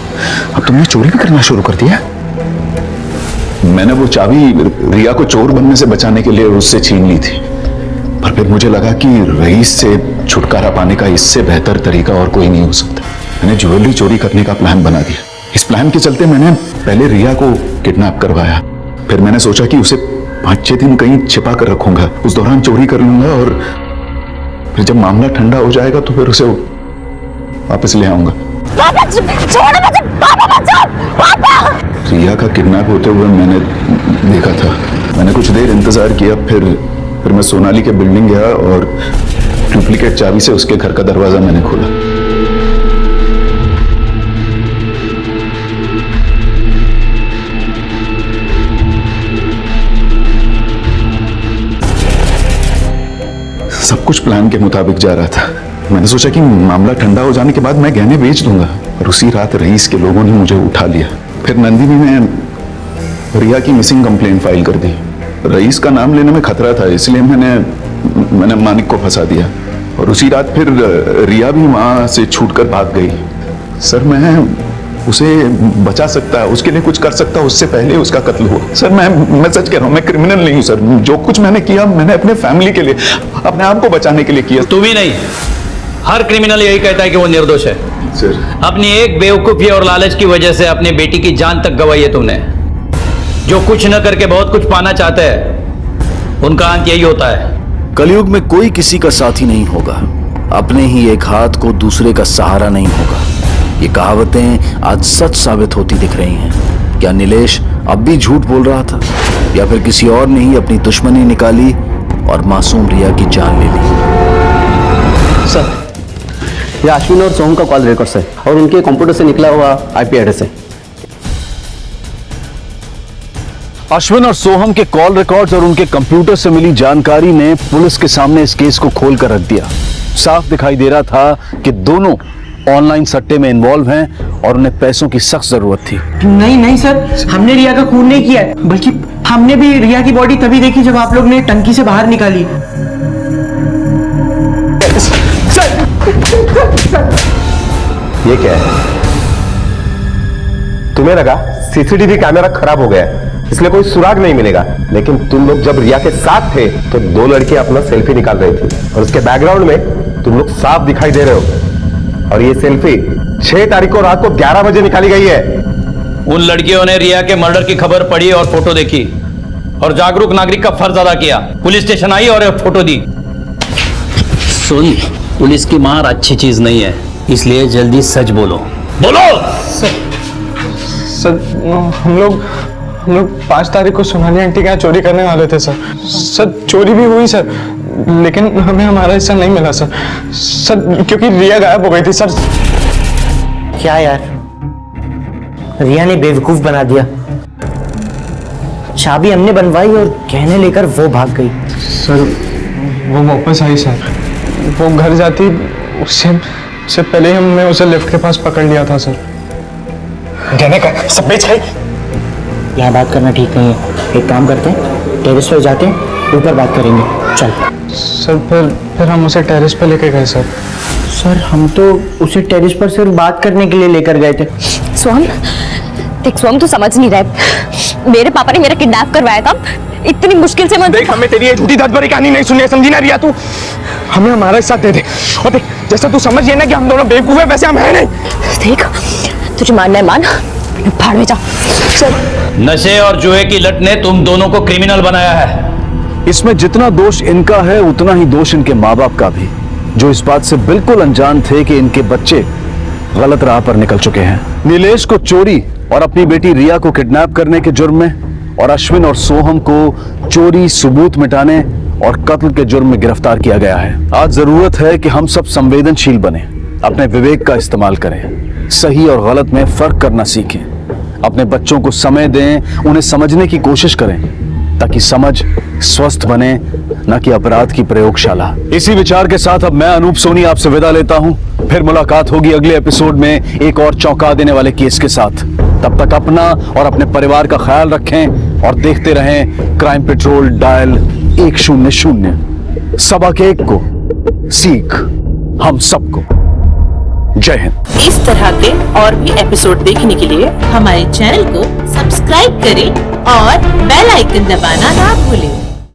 अब तुमने चोरी भी करना शुरू कर दिया। मैंने वो चाबी रिया को चोर बनने से बचाने के लिए उससे छीन ली थी, पर फिर मुझे लगा कि रईस से छुटकारा पाने का इससे बेहतर तरीका और कोई नहीं हो सकता। मैंने ज्वेलरी चोरी करने का प्लान बना दिया। इस प्लान के चलते मैंने पहले रिया को किडनैप करवाया, फिर मैंने सोचा कि उसे 5-6 दिन कहीं छिपा कर रखूंगा, उस दौरान चोरी कर लूंगा और फिर जब मामला ठंडा हो जाएगा तो फिर उसे वापस ले आऊंगा। रिया का किडनैप होते हुए मैंने देखा था। मैंने कुछ देर इंतजार किया, फिर मैं सोनाली के बिल्डिंग गया और डुप्लीकेट चाबी से उसके घर का दरवाजा मैंने खोला। सब कुछ प्लान के मुताबिक जा रहा था। मैंने सोचा कि मामला ठंडा हो जाने के बाद मैं गहने बेच दूंगा, और उसी रात रईस के लोगों ने मुझे उठा लिया। फिर नंदिनी ने रिया की मिसिंग कंप्लेंट फाइल कर दी। रईस का नाम लेने में खतरा था, इसलिए मैंने मानिक को फंसा दिया, और उसी रात फिर रिया भी वहां से छूटकर भाग गई। सर मैं उसे बचा सकता, उसके लिए कुछ कर सकता, उससे पहले उसका कत्ल हुआ। सर मैं सच कह रहा हूँ, मैं क्रिमिनल नहीं हूँ सर। जो कुछ मैंने किया मैंने अपने फैमिली के लिए, अपने आप को बचाने के लिए किया। तू भी नहीं, हर क्रिमिनल यही कहता है कि वो निर्दोष है। सर अपनी एक बेवकूफी और लालच की वजह से अपनी बेटी की जान तक गंवाई है तुमने। जो कुछ न करके बहुत कुछ पाना चाहते हैं, उनका अंत यही होता है। कलयुग में कोई किसी का साथी नहीं होगा, अपने ही एक हाथ को दूसरे का सहारा नहीं होगा। ये कहावतें आज सच साबित होती दिख रही हैं। क्या नीलेश अब भी झूठ बोल रहा था, या फिर किसी और ने ही अपनी दुश्मनी निकाली और मासूम रिया की जान ले ली? सर ये अश्विन और सोहम का कॉल रिकॉर्ड्स है और उनके कंप्यूटर से निकला हुआ आईपी एड्रेस है। अश्विन और सोहम के कॉल रिकॉर्ड्स और उनके कंप्यूटर से मिली जानकारी ने पुलिस के सामने इस केस को खोल कर रख दिया। साफ दिखाई दे रहा था कि दोनों ऑनलाइन सट्टे में इन्वॉल्व हैं और उन्हें पैसों की सख्त जरूरत थी। नहीं सर, हमने रिया का खून नहीं किया है, बल्कि हमने भी रिया की बॉडी तभी देखी जब आप लोग ने टंकी से बाहर निकाली। ये क्या है? तुम्हें लगा सीसीटीवी कैमरा खराब हो गया है, इसलिए कोई सुराग नहीं मिलेगा, लेकिन तुम लोग जब रिया के साथ थे तो 2 लड़के अपना सेल्फी निकाल रहे थे और उसके बैकग्राउंड में तुम लोग साफ दिखाई दे रहे हो। और ये सेल्फी 6 तारीख को रात को 11 बजे निकाली गई है। उन लड़कियों ने रिया के मर्डर की खबर पढ़ी और फोटो देखी और जागरूक नागरिक का फर्ज अदा किया। पुलिस स्टेशन आई और एक फोटो दी। सुन, पुलिस की मार अच्छी चीज नहीं है, इसलिए जल्दी सच बोलो। बोलो। सर हम लोग 5 तारीख को सोनाली आंटी के यहाँ चोरी करने वाले थे सर। सर चोरी भी हुई सर, लेकिन हमें हमारा हिस्सा नहीं मिला सर। सर क्योंकि रिया गायब हो गई थी सर। क्या यार, रिया ने बेवकूफ बना दिया। चाबी हमने बनवाई और गहने लेकर वो भाग गई। सर वो वापस आई सर, वो घर जाती उससे पहले ही हमने उसे लिफ्ट के पास पकड़ लिया था सर। गहने का सब बेच गई। यहाँ बात करना ठीक नहीं है, एक काम करते हैं टेरेस पर जाते हैं, ऊपर बात करेंगे। चल। सर फिर हम उसे टेरेस पर लेके गए सर। सर हम तो उसे टेरेस पर सिर्फ बात करने के लिए लेकर गए थे। सोहम देख, सोहम तू समझ नहीं रहा, मेरे पापा ने मेरा किडनैप करवाया था, इतनी मुश्किल से देख हमें तेरी ये झूठी दर्द भरी कहानी नहीं सुननी है, समझी ना रिया तू? हमें हमारा हिस्सा दे दे देख, जैसा तू समझ ना कि हम दोनों बेवकूफ हैं, वैसे हम हैं नहीं। देख, तुझे मानना है मान, भाड़ में जा। चल। नशे और जुए की लत ने तुम दोनों को क्रिमिनल बनाया है। इसमें जितना दोष इनका है उतना ही दोष इनके माँ बाप का भी, जो इस बात से बिल्कुल अनजान थे कि इनके बच्चे गलत राह पर निकल चुके हैं। नीलेश को चोरी और अपनी बेटी रिया को किडनैप करने के जुर्म में और अश्विन और सोहम को चोरी, सबूत मिटाने और कत्ल के जुर्म में गिरफ्तार किया गया है। आज जरूरत है कि हम सब संवेदनशील बने, अपने विवेक का इस्तेमाल करें, सही और गलत में फर्क करना सीखें, अपने बच्चों को समय दें, उन्हें समझने की कोशिश करें ताकि समझ स्वस्थ बने, न कि अपराध की प्रयोगशाला। इसी विचार के साथ अब मैं अनूप सोनी आपसे विदा लेता हूं। फिर मुलाकात होगी अगले एपिसोड में एक और चौंका देने वाले केस के साथ। तब तक अपना और अपने परिवार का ख्याल रखें और देखते रहें क्राइम पेट्रोल डायल 100। सबक एक को सीख हम सबको। जय हिंद। इस तरह के और भी एपिसोड देखने के लिए हमारे चैनल को सब्सक्राइब करें और बेल आइकन दबाना ना भूलें।